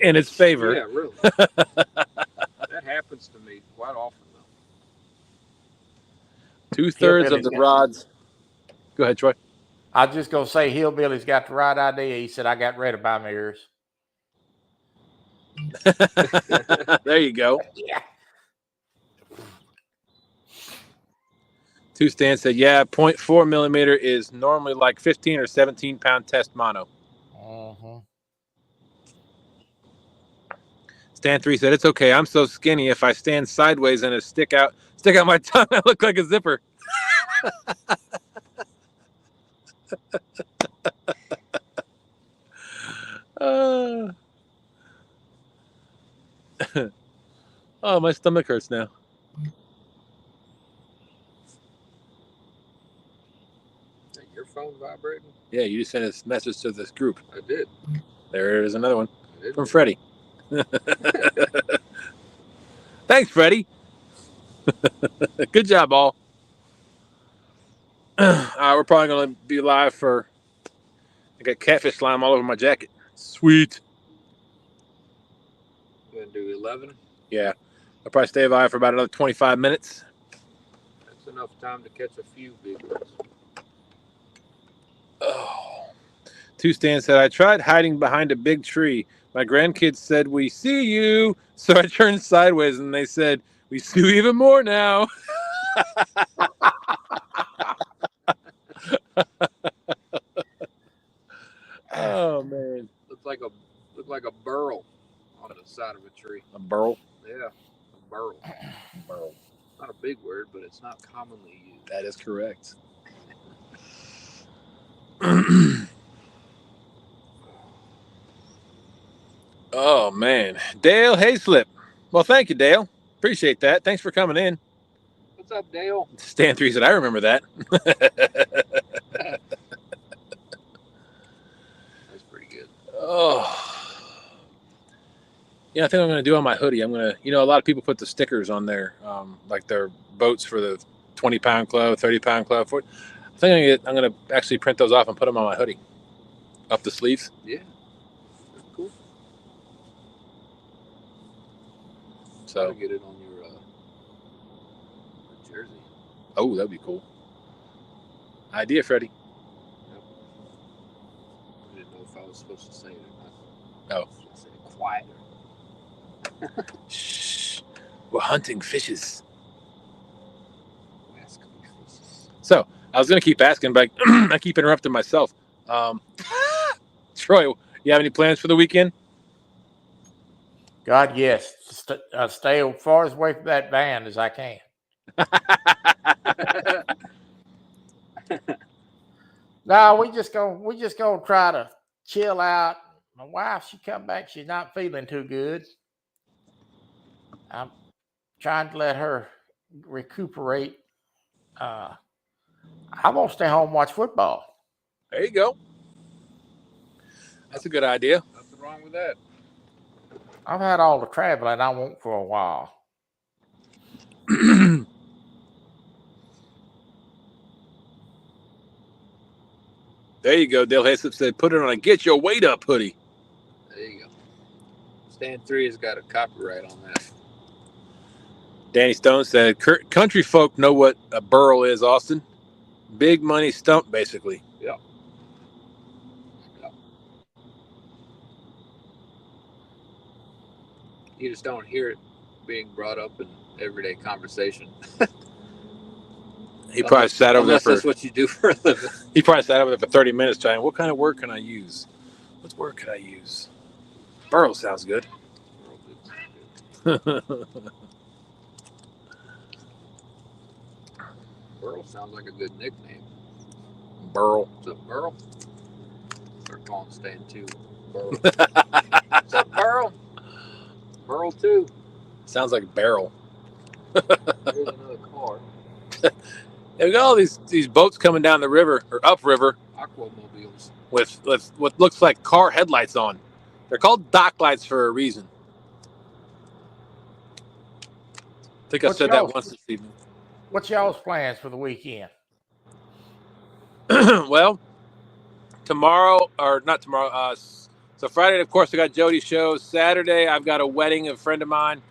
in its favor. Yeah, really. That happens to me quite often, though. 2/3 of the rods. Go ahead, Troy. I was just going to say, Hillbilly's got the right idea. He said, I got rid of my mirrors. There you go. Yeah. 2 Stan said, yeah, 0.4 millimeter is normally like 15 or 17 pound test mono. Stan 3 said, it's okay. I'm so skinny. If I stand sideways and stick out my tongue, I look like a zipper. Oh, my stomach hurts now. Is that your phone vibrating? Yeah, you just sent a message to this group. I did. There is another one from Freddie. Thanks, Freddie. Good job, all. We're probably going to be live for... I got catfish slime all over my jacket. Sweet. You going to do 11? Yeah. I'll probably stay live for about another 25 minutes. That's enough time to catch a few big ones. Oh. 2 Stan said, I tried hiding behind a big tree. My grandkids said, we see you. So I turned sideways and they said, we see you even more now. out of a tree. A burl. Yeah, a burl. Burl. Not a big word, but it's not commonly used. That is correct. Oh man, Dale Hayslip. Well, thank you, Dale. Appreciate that. Thanks for coming in. What's up, Dale? Stan 3 said, I remember that. That's pretty good. Oh. Yeah, I think I'm going to do on my hoodie. I'm going to, a lot of people put the stickers on there, like their boats for the 20-pound club, 30-pound club. I think I'm going to actually print those off and put them on my hoodie. Up the sleeves. Yeah. That's cool. So I'll get it on your jersey. Oh, that'd be cool. Idea, Freddie. Yep. I didn't know if I was supposed to say it or not. Oh. I said it quieter. Shh. We're hunting fishes. Ask me fishes. So I was going to keep asking, but I keep interrupting myself. Troy, you have any plans for the weekend? God, yes. Stay as far away from that van as I can. No, we just gonna try to chill out. My wife, she come back, she's not feeling too good. I'm trying to let her recuperate. I'm gonna stay home and watch football. There you go. That's a good idea. Nothing wrong with that. I've had all the traveling I want for a while. There you go. Dale Hayslip said, put it on a get your weight up hoodie. There you go. Stan 3 has got a copyright on that. Danny Stone said, country folk know what a burl is, Austin. Big money stump, basically. Yep. You just don't hear it being brought up in everyday conversation. He probably sat over there for. That's what you do for a living. He probably sat over there for 30 minutes trying. What kind of word can I use? What word can I use? Burl sounds good. Burl sounds like a good nickname. Burl. What's up, Burl? They're calling Stan 2 Burl. What's up, Burl? Burl 2. Sounds like barrel. Here's another car. We got all these boats coming down the river or upriver Aquamobiles. with what looks like car headlights on. They're called dock lights for a reason. I think I said that once this evening. What's y'all's plans for the weekend? Well, tomorrow, or not tomorrow, so Friday, of course, I got Jody's show. Saturday, I've got a wedding of a friend of mine.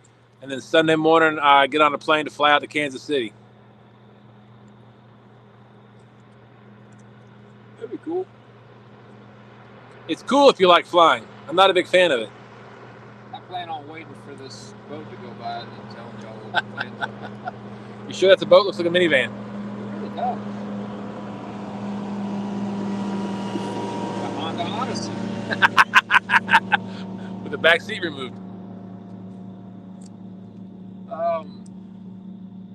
And then Sunday morning, I get on a plane to fly out to Kansas City. That'd be cool. It's cool if you like flying. I'm not a big fan of it. I plan on waiting for this boat to go by and then telling y'all what the plans are. You sure that's a boat? Looks like a minivan. It really does. A Honda Odyssey. With the back seat removed. I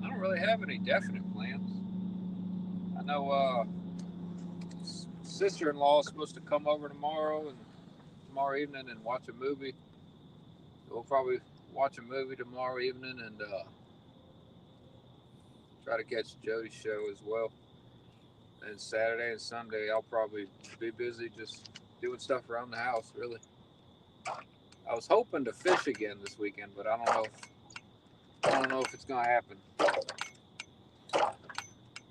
don't really have any definite plans. I know sister-in-law is supposed to come over tomorrow evening and watch a movie. We'll probably watch a movie tomorrow evening and try to catch Jody's show as well. And Saturday and Sunday, I'll probably be busy just doing stuff around the house, really. I was hoping to fish again this weekend, but I don't know if it's gonna happen.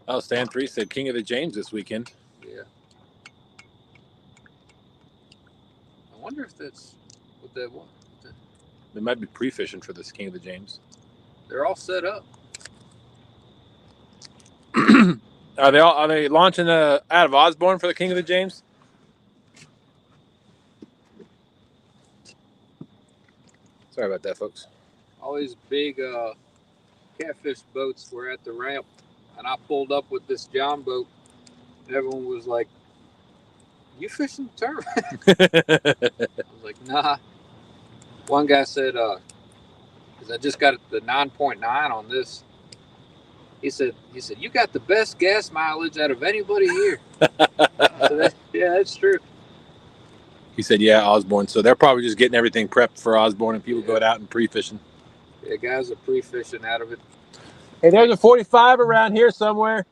Oh, Stan 3 said King of the James this weekend. Yeah. I wonder if that's what they want. They might be pre-fishing for this King of the James. They're all set up. Are they launching out of Osborne for the King of the James? Sorry about that, folks. All these big catfish boats were at the ramp, and I pulled up with this John boat, and everyone was like, "You fishing turtle?" I was like, "Nah, One guy said, because I just got the 9.9 on this. He said, you got the best gas mileage out of anybody here. So yeah, that's true. He said, yeah, Osborne. So they're probably just getting everything prepped for Osborne and people going out and pre-fishing. Yeah, guys are pre-fishing out of it. Hey, there's a 45 around here somewhere.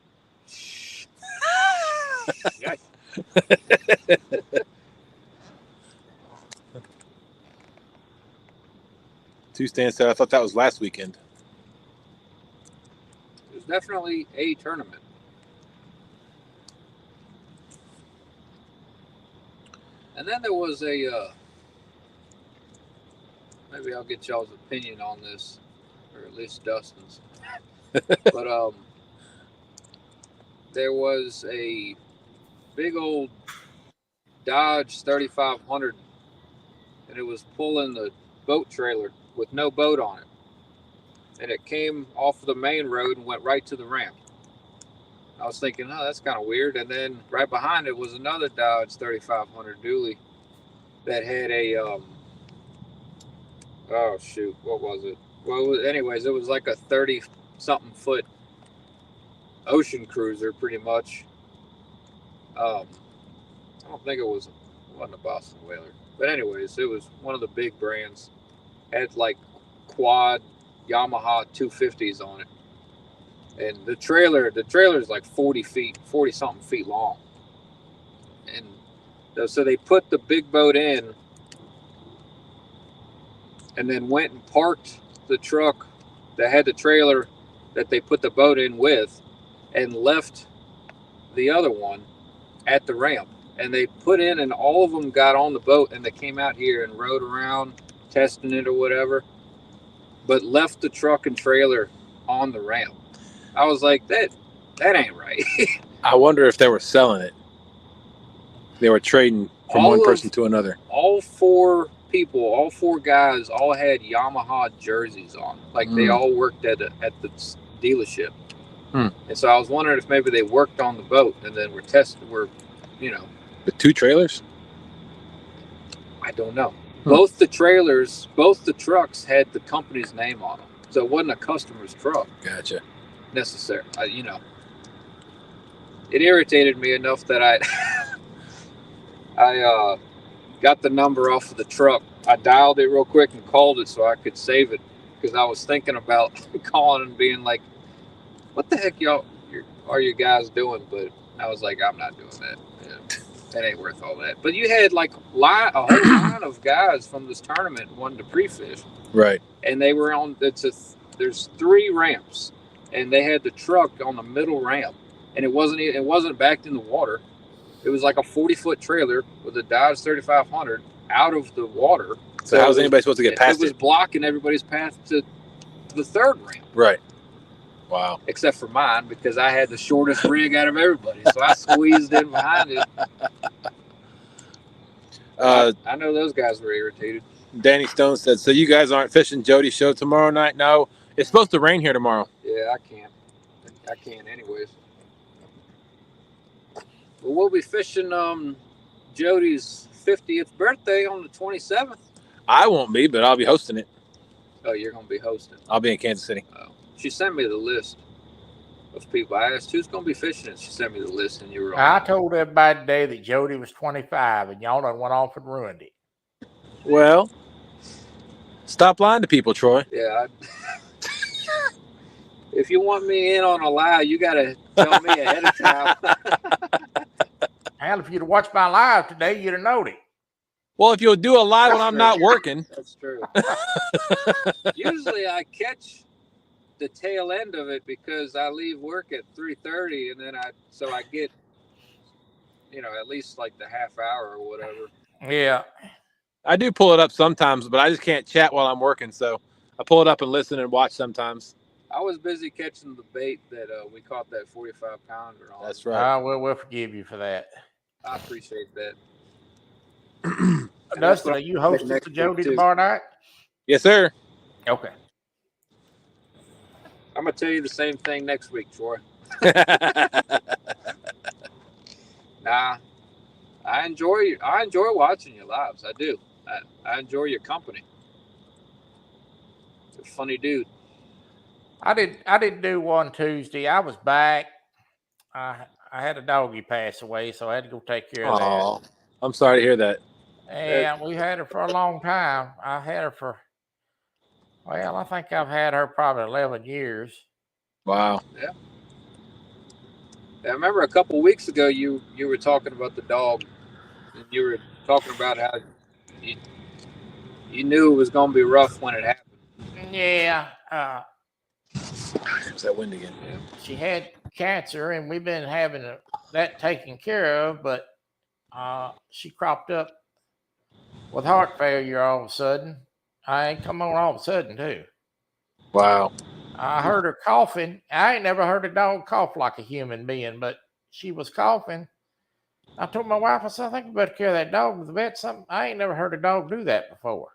Two stands set. I thought that was last weekend. There's definitely a tournament. And then there was a, maybe I'll get y'all's opinion on this, or at least Dustin's. But there was a big old Dodge 3500, and it was pulling the boat trailer with no boat on it. And it came off of the main road and went right to the ramp. I was thinking, oh, that's kind of weird. And then right behind it was another Dodge 3500 dually that had a, oh shoot, what was it? Well, anyways, it was like a 30-something foot ocean cruiser, pretty much. I don't think it wasn't a Boston Whaler. But anyways, it was one of the big brands. Had like quad Yamaha 250s on it. And the trailer is like 40 something feet long. And so they put the big boat in and then went and parked the truck that had the trailer that they put the boat in with and left the other one at the ramp. And they put in, and all of them got on the boat, and they came out here and rode around testing it or whatever, but left the truck and trailer on the ramp. I was like, that ain't right. I wonder if they were selling it. They were trading from one person to another. All four guys all had Yamaha jerseys on. Like they all worked at the dealership. And so I was wondering if maybe they worked on the boat and then were the two trailers? I don't know. Both the trucks had the company's name on them. So it wasn't a customer's truck. Gotcha. Necessarily. It irritated me enough that I got the number off of the truck. I dialed it real quick and called it so I could save it, because I was thinking about calling and being like, what the heck are you guys doing? But I was like, I'm not doing that. Yeah, that ain't worth all that. But you had like a whole line of guys from this tournament wanted to pre-fish. Right. And they were on, there's 3 ramps, and they had the truck on the middle ramp, and it wasn't backed in the water. It was like a 40-foot trailer with a Dodge 3500 out of the water. So how was anybody supposed to get past it? It was blocking everybody's path to the 3rd ramp. Right. Wow. Except for mine, because I had the shortest rig out of everybody. So I squeezed in behind it. I know those guys were irritated. Danny Stone said, so you guys aren't fishing Jodi's show tomorrow night? No. It's supposed to rain here tomorrow. Yeah, I can't anyways. But we'll be fishing Jodi's 50th birthday on the 27th. I won't be, but I'll be hosting it. Oh, you're going to be hosting? I'll be in Kansas City. Oh. She sent me the list of people. I asked who's going to be fishing, and she sent me the list, and you were on. I told everybody today that Jodi was 25, and y'all done went off and ruined it. Well, stop lying to people, Troy. Yeah. If you want me in on a lie, you got to tell me ahead of time. Hell, if you'd watched my live today, you'd have known it. Well, if you'll do a live when I'm not working. That's true. Usually I catch the tail end of it because I leave work at 3:30, and then I get, at least like the half hour or whatever. Yeah. I do pull it up sometimes, but I just can't chat while I'm working, so I pull it up and listen and watch sometimes. I was busy catching the bait that we caught that 45-pounder on. That's right. We'll forgive you for that. I appreciate that. Dustin, are you hosting for Jodi tomorrow night? Yes, sir. Okay. I'm gonna tell you the same thing next week, Troy. Nah, I enjoy watching your lives. I do. I enjoy your company. He's a funny dude. I didn't do one Tuesday. I was back. I had a doggy pass away, so I had to go take care of that. Oh, I'm sorry to hear that. And we had her for a long time. I had her for, well, I think I've had her probably 11 years. Wow. Yeah. I remember a couple weeks ago you were talking about the dog, and you were talking about how you knew it was going to be rough when it happened. Yeah. There's that wind again. She had cancer, and we've been having that taken care of, but she cropped up with heart failure all of a sudden. I ain't come on all of a sudden, too. Wow. I heard her coughing. I ain't never heard a dog cough like a human being, but she was coughing. I told my wife, I said, I think we better carry that dog to the vet. Something. I ain't never heard a dog do that before.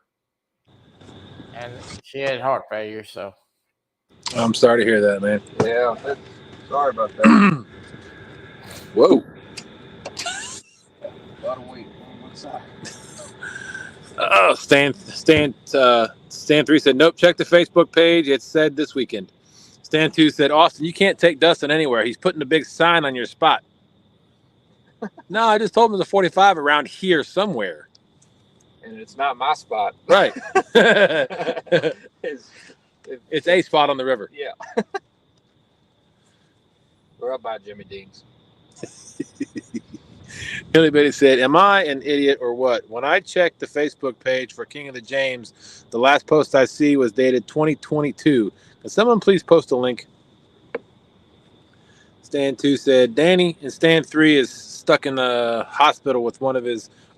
And she had heart failure, so. I'm sorry to hear that, man. Yeah, sorry about that. Whoa. A lot of weight on one side. Oh, Stan 3 said, nope, check the Facebook page. It said this weekend. Stan 2 said, Austin, you can't take Dustin anywhere. He's putting a big sign on your spot. No, I just told him there's a 45 around here somewhere. And it's not my spot. Right. It's a spot on the river. Yeah. We're up by Jimmy Dean's. Billy Bitty said, am I an idiot or what? When I checked the Facebook page for King of the James, the last post I see was dated 2022. Can someone please post a link? Stan 2 said, Danny, and Stan 3 is stuck in the hospital with one of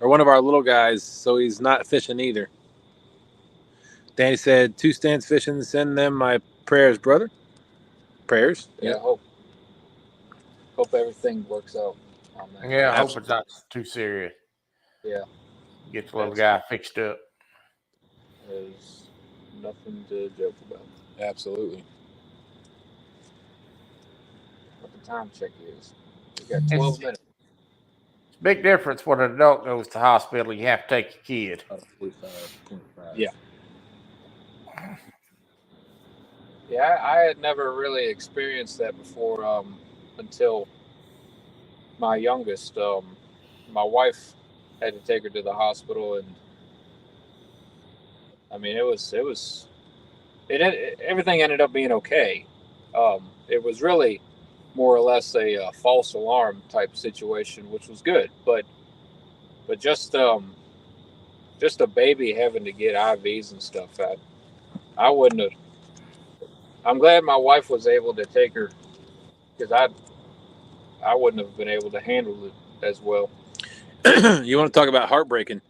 our little guys, so he's not fishing either. Danny said, 2 Stans fishing, send them my prayers, brother. Prayers? Yeah, hope everything works out on that. Yeah, I hope it's not too serious. Yeah. Get the little guy fixed up. There's nothing to joke about. Absolutely. What the time check is. You got 12 minutes. It's a big difference when an adult goes to hospital. You have to take your kid. 45.5. Yeah. Yeah, I had never really experienced that before until my youngest. My wife had to take her to the hospital, and I mean, everything ended up being okay. It was really more or less a false alarm type situation, which was good, but just a baby having to get IVs and stuff, I wouldn't have. I'm glad my wife was able to take her, because I wouldn't have been able to handle it as well. You want to talk about heartbreaking?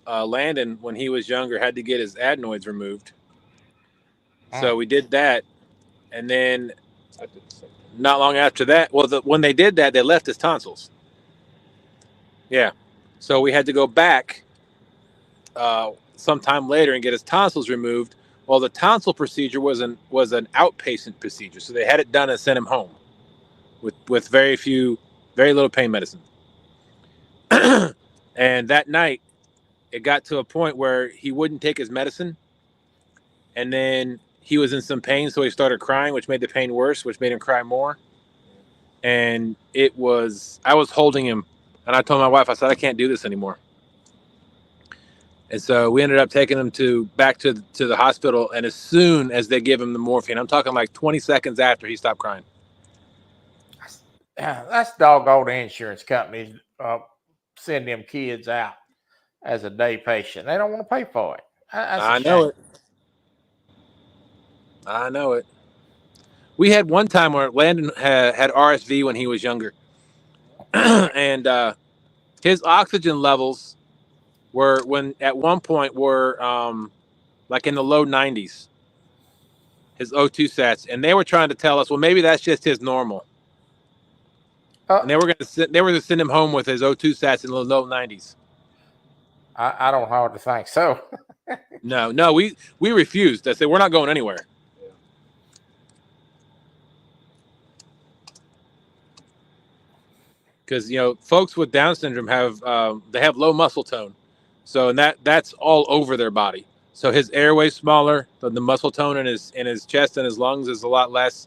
Landon, when he was younger, had to get his adenoids removed. So we did that, and then not long after that, when they did that, they left his tonsils. Yeah, so we had to go back sometime later and get his tonsils removed. Well, the tonsil procedure was an outpatient procedure, so they had it done and sent him home with very little pain medicine. And that night, it got to a point where he wouldn't take his medicine, and then he was in some pain, so he started crying, which made the pain worse, which made him cry more. And I was holding him, and I told my wife, I said, I can't do this anymore. And so we ended up taking him back to the hospital, and as soon as they give him the morphine, I'm talking like 20 seconds after, he stopped crying. That's doggone the insurance companies send them kids out as a day patient. They don't want to pay for it. I know it. We had one time where Landon had RSV when he was younger, and his oxygen levels were at one point like in the low 90s. His O2 sats, and they were trying to tell us, well, maybe that's just his normal. And they were going to send him home with his O2 sats in the low 90s. I don't hardly think so. No, we refused. I said, we're not going anywhere. Because folks with Down syndrome have low muscle tone, so that's all over their body. So his airway's smaller, but the muscle tone in his chest and his lungs is a lot less.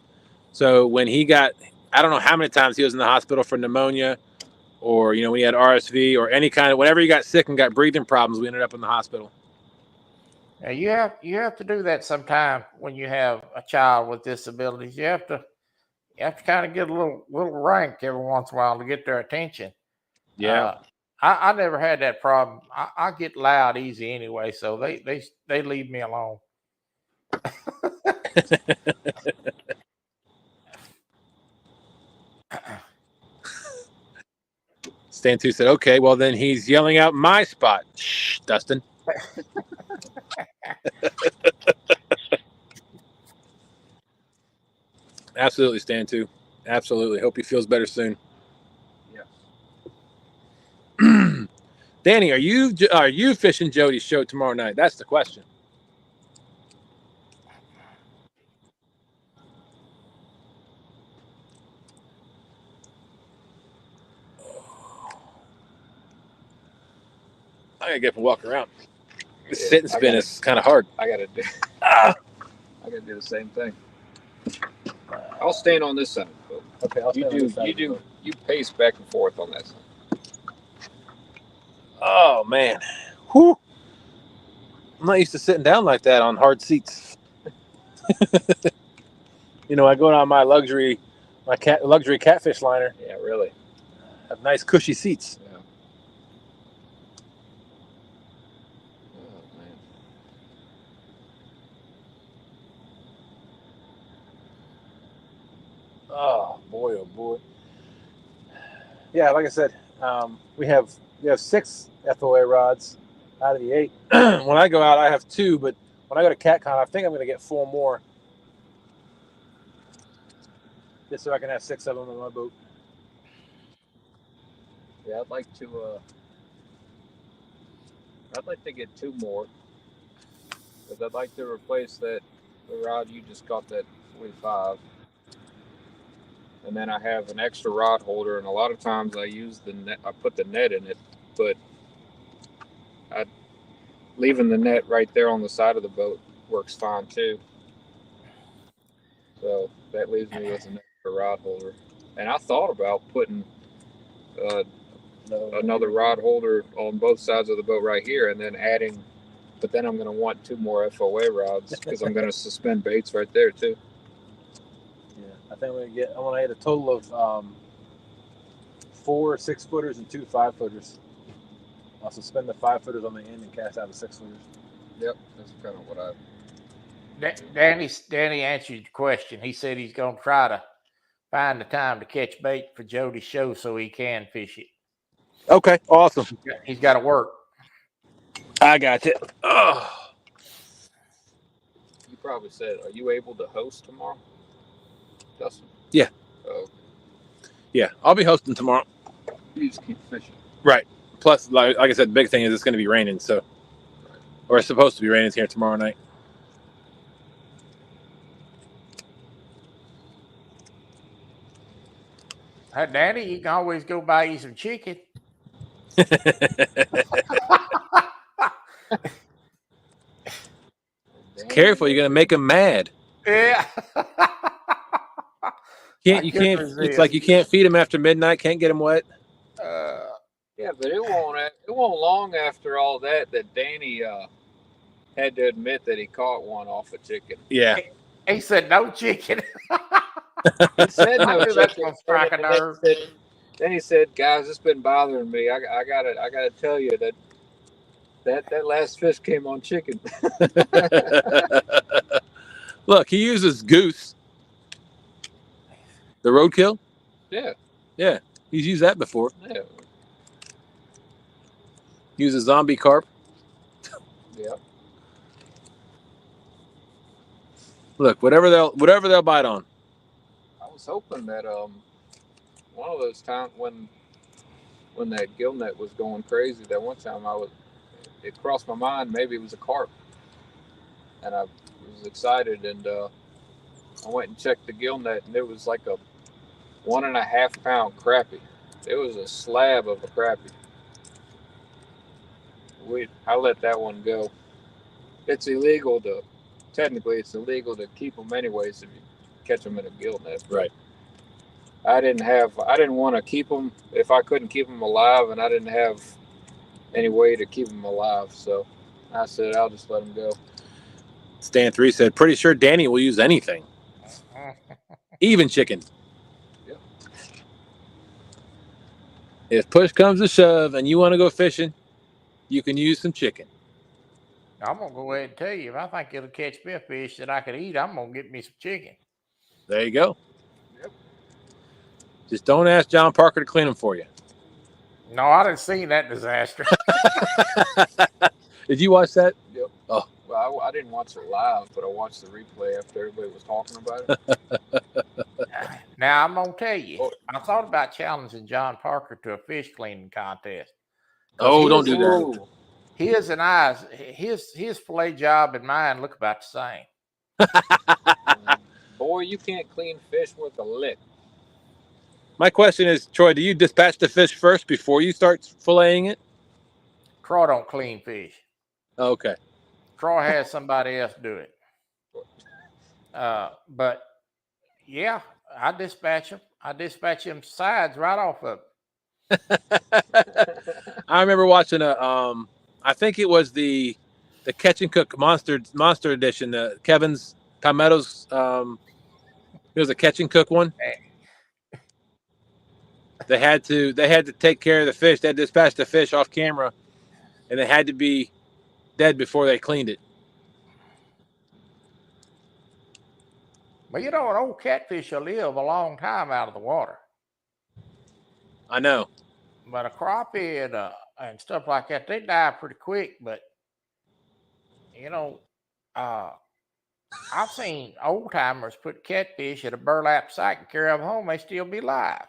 So when he got, I don't know how many times he was in the hospital for pneumonia, or when he had RSV or any kind of, whenever he got sick and got breathing problems, we ended up in the hospital. Now you have to do that sometime when you have a child with disabilities. You have to kind of get a little rank every once in a while to get their attention. Yeah. I never had that problem. I get loud easy anyway, so they leave me alone. Stan 2 said, okay, well then he's yelling out my spot. Shh, Dustin. Absolutely, Stan 2. Absolutely. Hope he feels better soon. Yeah. Danny, are you fishing Jody's show tomorrow night? That's the question. I gotta get up and walk around. This sit and spin is kind of hard. I gotta do the same thing. I'll stand on this side. Okay, I'll stand on this side. You pace back and forth on that side. Oh man, whew! I'm not used to sitting down like that on hard seats. I go on my luxury catfish liner. Yeah, really. Have nice cushy seats. Yeah. Oh man. Oh boy, oh boy. Yeah, like I said, we have 6 F.O.A rods out of the 8. When I go out, I have 2, but when I go to CatCon, I think I'm going to get 4 more, just so I can have 6 of them on my boat. Yeah, I'd like to get 2 more, because I'd like to replace the rod you just got, that 45. And then I have an extra rod holder, and a lot of times I use the net. I put the net in it, but leaving the net right there on the side of the boat works fine too. So that leaves me with an extra rod holder. And I thought about putting another rod holder on both sides of the boat right here, and then adding. But then I'm going to want 2 more F.O.A rods, because I'm going to suspend baits right there too. Yeah, I think I want to get a total of 4 6-footers and 2 5-footers. I'll suspend the 5-footers on the end and cast out the 6-footers. Yep, that's kind of what I. Danny answered your question. He said he's going to try to find the time to catch bait for Jody's show so he can fish it. Okay, awesome. He's got to work. I got you. Oh. You probably said, are you able to host tomorrow, Justin? Yeah. Oh. Yeah, I'll be hosting tomorrow. You just keep fishing. Right. Plus, like I said, the big thing is it's going to be raining, so. Right. Or it's supposed to be raining here tomorrow night. Hey, Danny, you can always go buy you some chicken. Careful, you're going to make him mad. Yeah. You can't. It's like you can't feed him after midnight. Can't get him wet. Yeah, but it won't long after all that Danny had to admit that he caught one off a chicken. Yeah. He said no chicken. He said no chicken. That's gonna strike a nerve. Then he said, "Guys, it's been bothering me. I gotta tell you that last fish came on chicken." Look, he uses goose. The roadkill? Yeah. Yeah. He's used that before. Yeah. Uses zombie carp. Yeah. Look, whatever they'll bite on. I was hoping that one of those times when that gill net was going crazy, that one time it crossed my mind maybe it was a carp, and I was excited, and I went and checked the gill net, and it was like a 1.5 pound crappie. It was a slab of a crappie. I let that one go. it's illegal to. Technically, it's illegal to keep them anyways if you catch them in a gill net. Right. I didn't want to keep them if I couldn't keep them alive, and I didn't have any way to keep them alive. So I said, I'll just let them go. Stan 3 said, pretty sure Danny will use anything, even chicken. Yep. If push comes to shove and you want to go fishing, you can use some chicken. I'm gonna go ahead and tell you, if I think it'll catch me a fish that I could eat, I'm gonna get me some chicken. There you go. Yep. Just don't ask John Parker to clean them for you. No, I didn't see that disaster. Did you watch that? Yep. Oh. Well, I didn't watch it live, but I watched the replay after everybody was talking about it. Now I'm gonna tell you, I thought about challenging John Parker to a fish cleaning contest. Oh, don't do that. His and his fillet job and mine look about the same. Boy, you can't clean fish with a lick. My question is, Troy, do you dispatch the fish first before you start filleting it? Troy don't clean fish. Okay. Troy has somebody else do it. But yeah, I dispatch them. I dispatch them sides right off of them. I remember watching I think it was the Catch and Cook Monster Edition, the Kevin's Palmetto's. It was a Catch and Cook one. They had to take care of the fish. They had to dispatch the fish off camera, and it had to be dead before they cleaned it. Well, you know, an old catfish will live a long time out of the water. I know. But a crappie and stuff like that, they die pretty quick. But, you know, I've seen old timers put catfish in a burlap sack and carry them home. They still be live.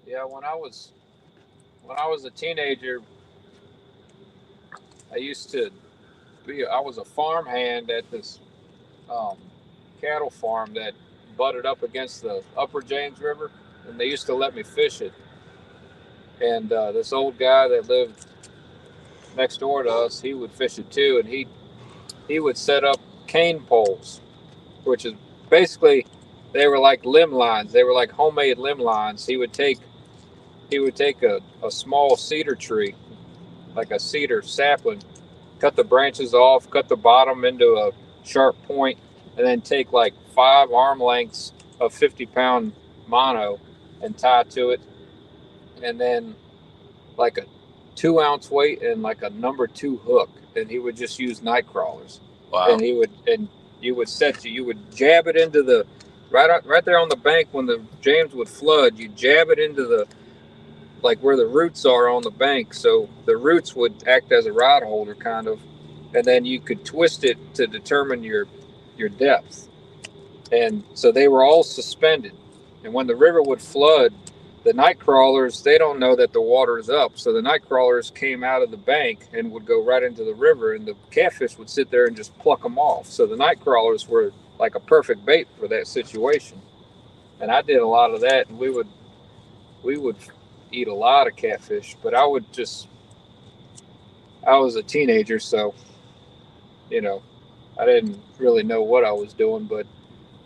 Yeah, when I was a teenager, I was a farmhand at this cattle farm that butted up against the Upper James River, and they used to let me fish it. And this old guy that lived next door to us, he would fish it too, and he would set up cane poles, which is basically, they were like limb lines. They were like homemade limb lines. He would take a small cedar tree, like a cedar sapling, cut the branches off, cut the bottom into a sharp point, and then take like 5 arm lengths of 50-pound mono and tie to it, and then like a 2-ounce weight and like a number 2 hook, and he would just use night crawlers. Wow. And you would jab it into the right there on the bank when the James would flood. You jab it into the, like where the roots are on the bank, so the roots would act as a rod holder kind of, and then you could twist it to determine your depth. And so they were all suspended, and when the river would flood, the night crawlers, they don't know that the water is up, so the night crawlers came out of the bank and would go right into the river, and the catfish would sit there and just pluck them off. So the night crawlers were like a perfect bait for that situation. And I did a lot of that, and we would eat a lot of catfish, but I was a teenager, so, you know, I didn't really know what I was doing, but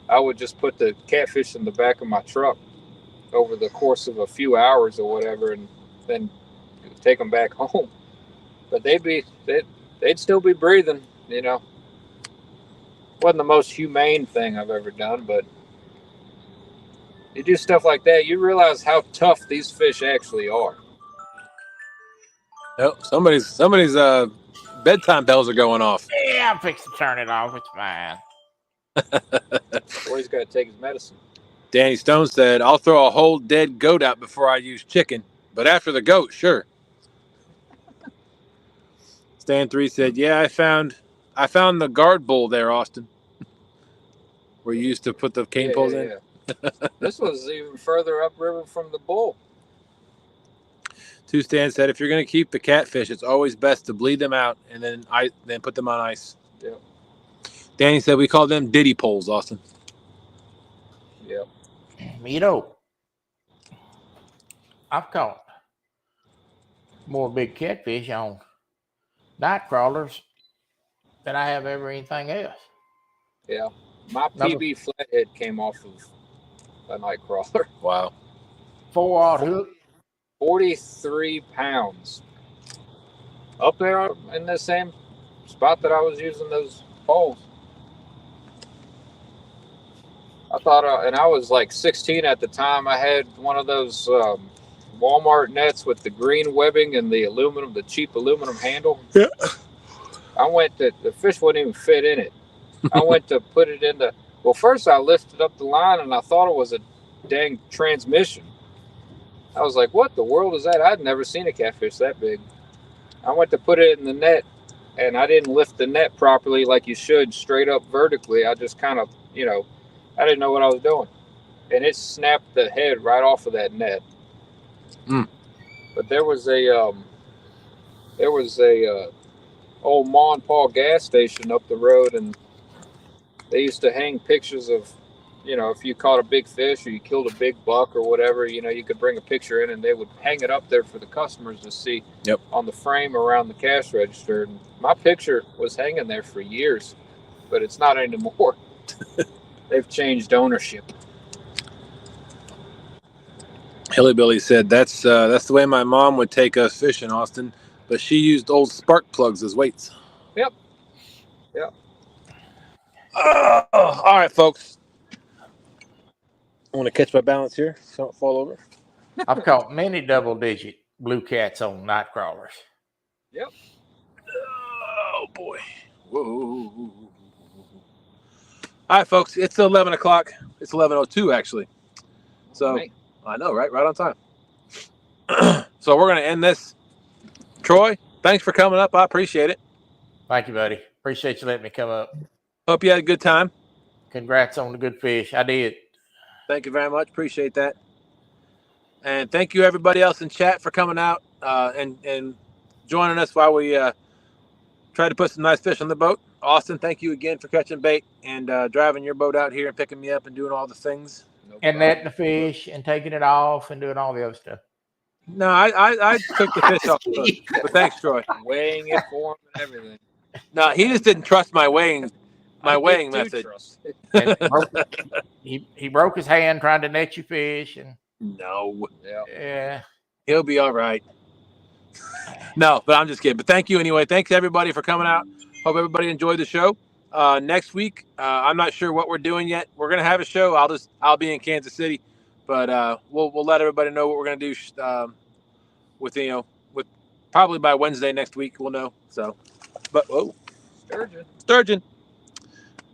I would just put the catfish in the back of my truck over the course of a few hours or whatever, and then take them back home. But they'd still be breathing, you know. Wasn't the most humane thing I've ever done, but you do stuff like that, you realize how tough these fish actually are. Oh, somebody's bedtime bells are going off. Yeah, I'm fixing to turn it off. It's fine. Or he's got to take his medicine. Danny Stone said, I'll throw a whole dead goat out before I use chicken, but after the goat, sure. Stan 3 said, yeah, I found the guard bull there, Austin, where you used to put the cane poles in. Yeah. This was even further upriver from the bull. 2 Stan said, if you're going to keep the catfish, it's always best to bleed them out and then put them on ice. Yep. Danny said, we call them diddy poles, Austin. Yep. You know, I've caught more big catfish on night crawlers than I have ever anything else. Yeah. My PB flathead came off of a night crawler. Wow. 4-aught hook. 43 pounds. Up there in the same spot that I was using those poles. I thought, and I was like 16 at the time. I had one of those Walmart nets with the green webbing and the aluminum, the cheap aluminum handle. Yeah. I went to, the fish wouldn't even fit in it. I went to put it in the, well, first I lifted up the line and I thought it was a dang transmission. I was like, what the world is that? I'd never seen a catfish that big. I went to put it in the net and I didn't lift the net properly like you should, straight up vertically. I just kind of, you know, I didn't know what I was doing. And it snapped the head right off of that net. Mm. But there was a old Ma and Pa gas station up the road, and they used to hang pictures of, you know, if you caught a big fish or you killed a big buck or whatever, you know, you could bring a picture in and they would hang it up there for the customers to see. Yep. On the frame around the cash register. And my picture was hanging there for years, but it's not anymore. They've changed ownership. Hillybilly said that's the way my mom would take us fishing, Austin, but she used old spark plugs as weights. Yep. Yep. All right, folks. I want to catch my balance here so I don't fall over. I've caught many double-digit blue cats on night crawlers. Yep. Oh, boy. Whoa. All right, folks. It's 11 o'clock. It's 11:02, actually. So, Right. I know, right? Right on time. So, we're going to end this. Troy, thanks for coming up. I appreciate it. Thank you, buddy. Appreciate you letting me come up. Hope you had a good time. Congrats on the good fish. I did. Thank you very much. Appreciate that. And thank you, everybody else in chat, for coming out and joining us while we try to put some nice fish on the boat. Austin, thank you again for catching bait and driving your boat out here and picking me up and doing all the things. And netting the fish and taking it off and doing all the other stuff. No, I took the fish off the boat. But thanks, Troy. Weighing it for him and everything. No, he just didn't trust my weighing method. And he broke his hand trying to net you fish. And No. yeah. He'll be all right. No, but I'm just kidding. But thank you anyway. Thanks, everybody, for coming out. Hope everybody enjoyed the show. Next week, I'm not sure what we're doing yet. We're gonna have a show. I'll be in Kansas City, but we'll let everybody know what we're gonna do. With probably by Wednesday next week, we'll know. So, but whoa, sturgeon.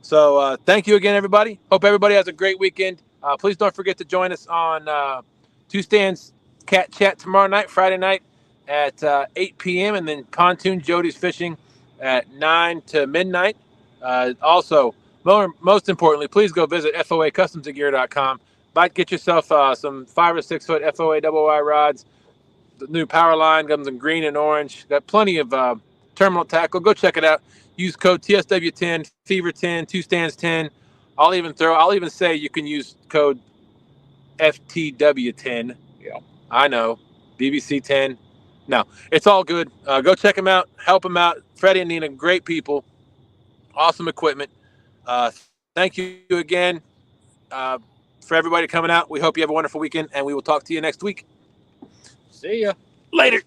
So thank you again, everybody. Hope everybody has a great weekend. Please don't forget to join us on Two Stands Cat Chat tomorrow night, Friday night at 8 p.m. and then Pontoon Jodi's fishing at 9 to midnight. Also, most importantly, please go visit F.O.A. customsgear.com. Get yourself some 5 or 6 foot F.O.A. double Y rods. The new power line comes in green and orange. Got plenty of terminal tackle. Go check it out. Use code TSW10, Fever10, Two Stands 10. I'll even say you can use code FTW10. Yeah, I know. BBC 10. No, it's all good. Go check them out. Help them out. Freddie and Nina, great people. Awesome equipment. Thank you again for everybody coming out. We hope you have a wonderful weekend, and we will talk to you next week. see ya. Later.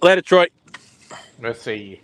Later, Troy. Let's see.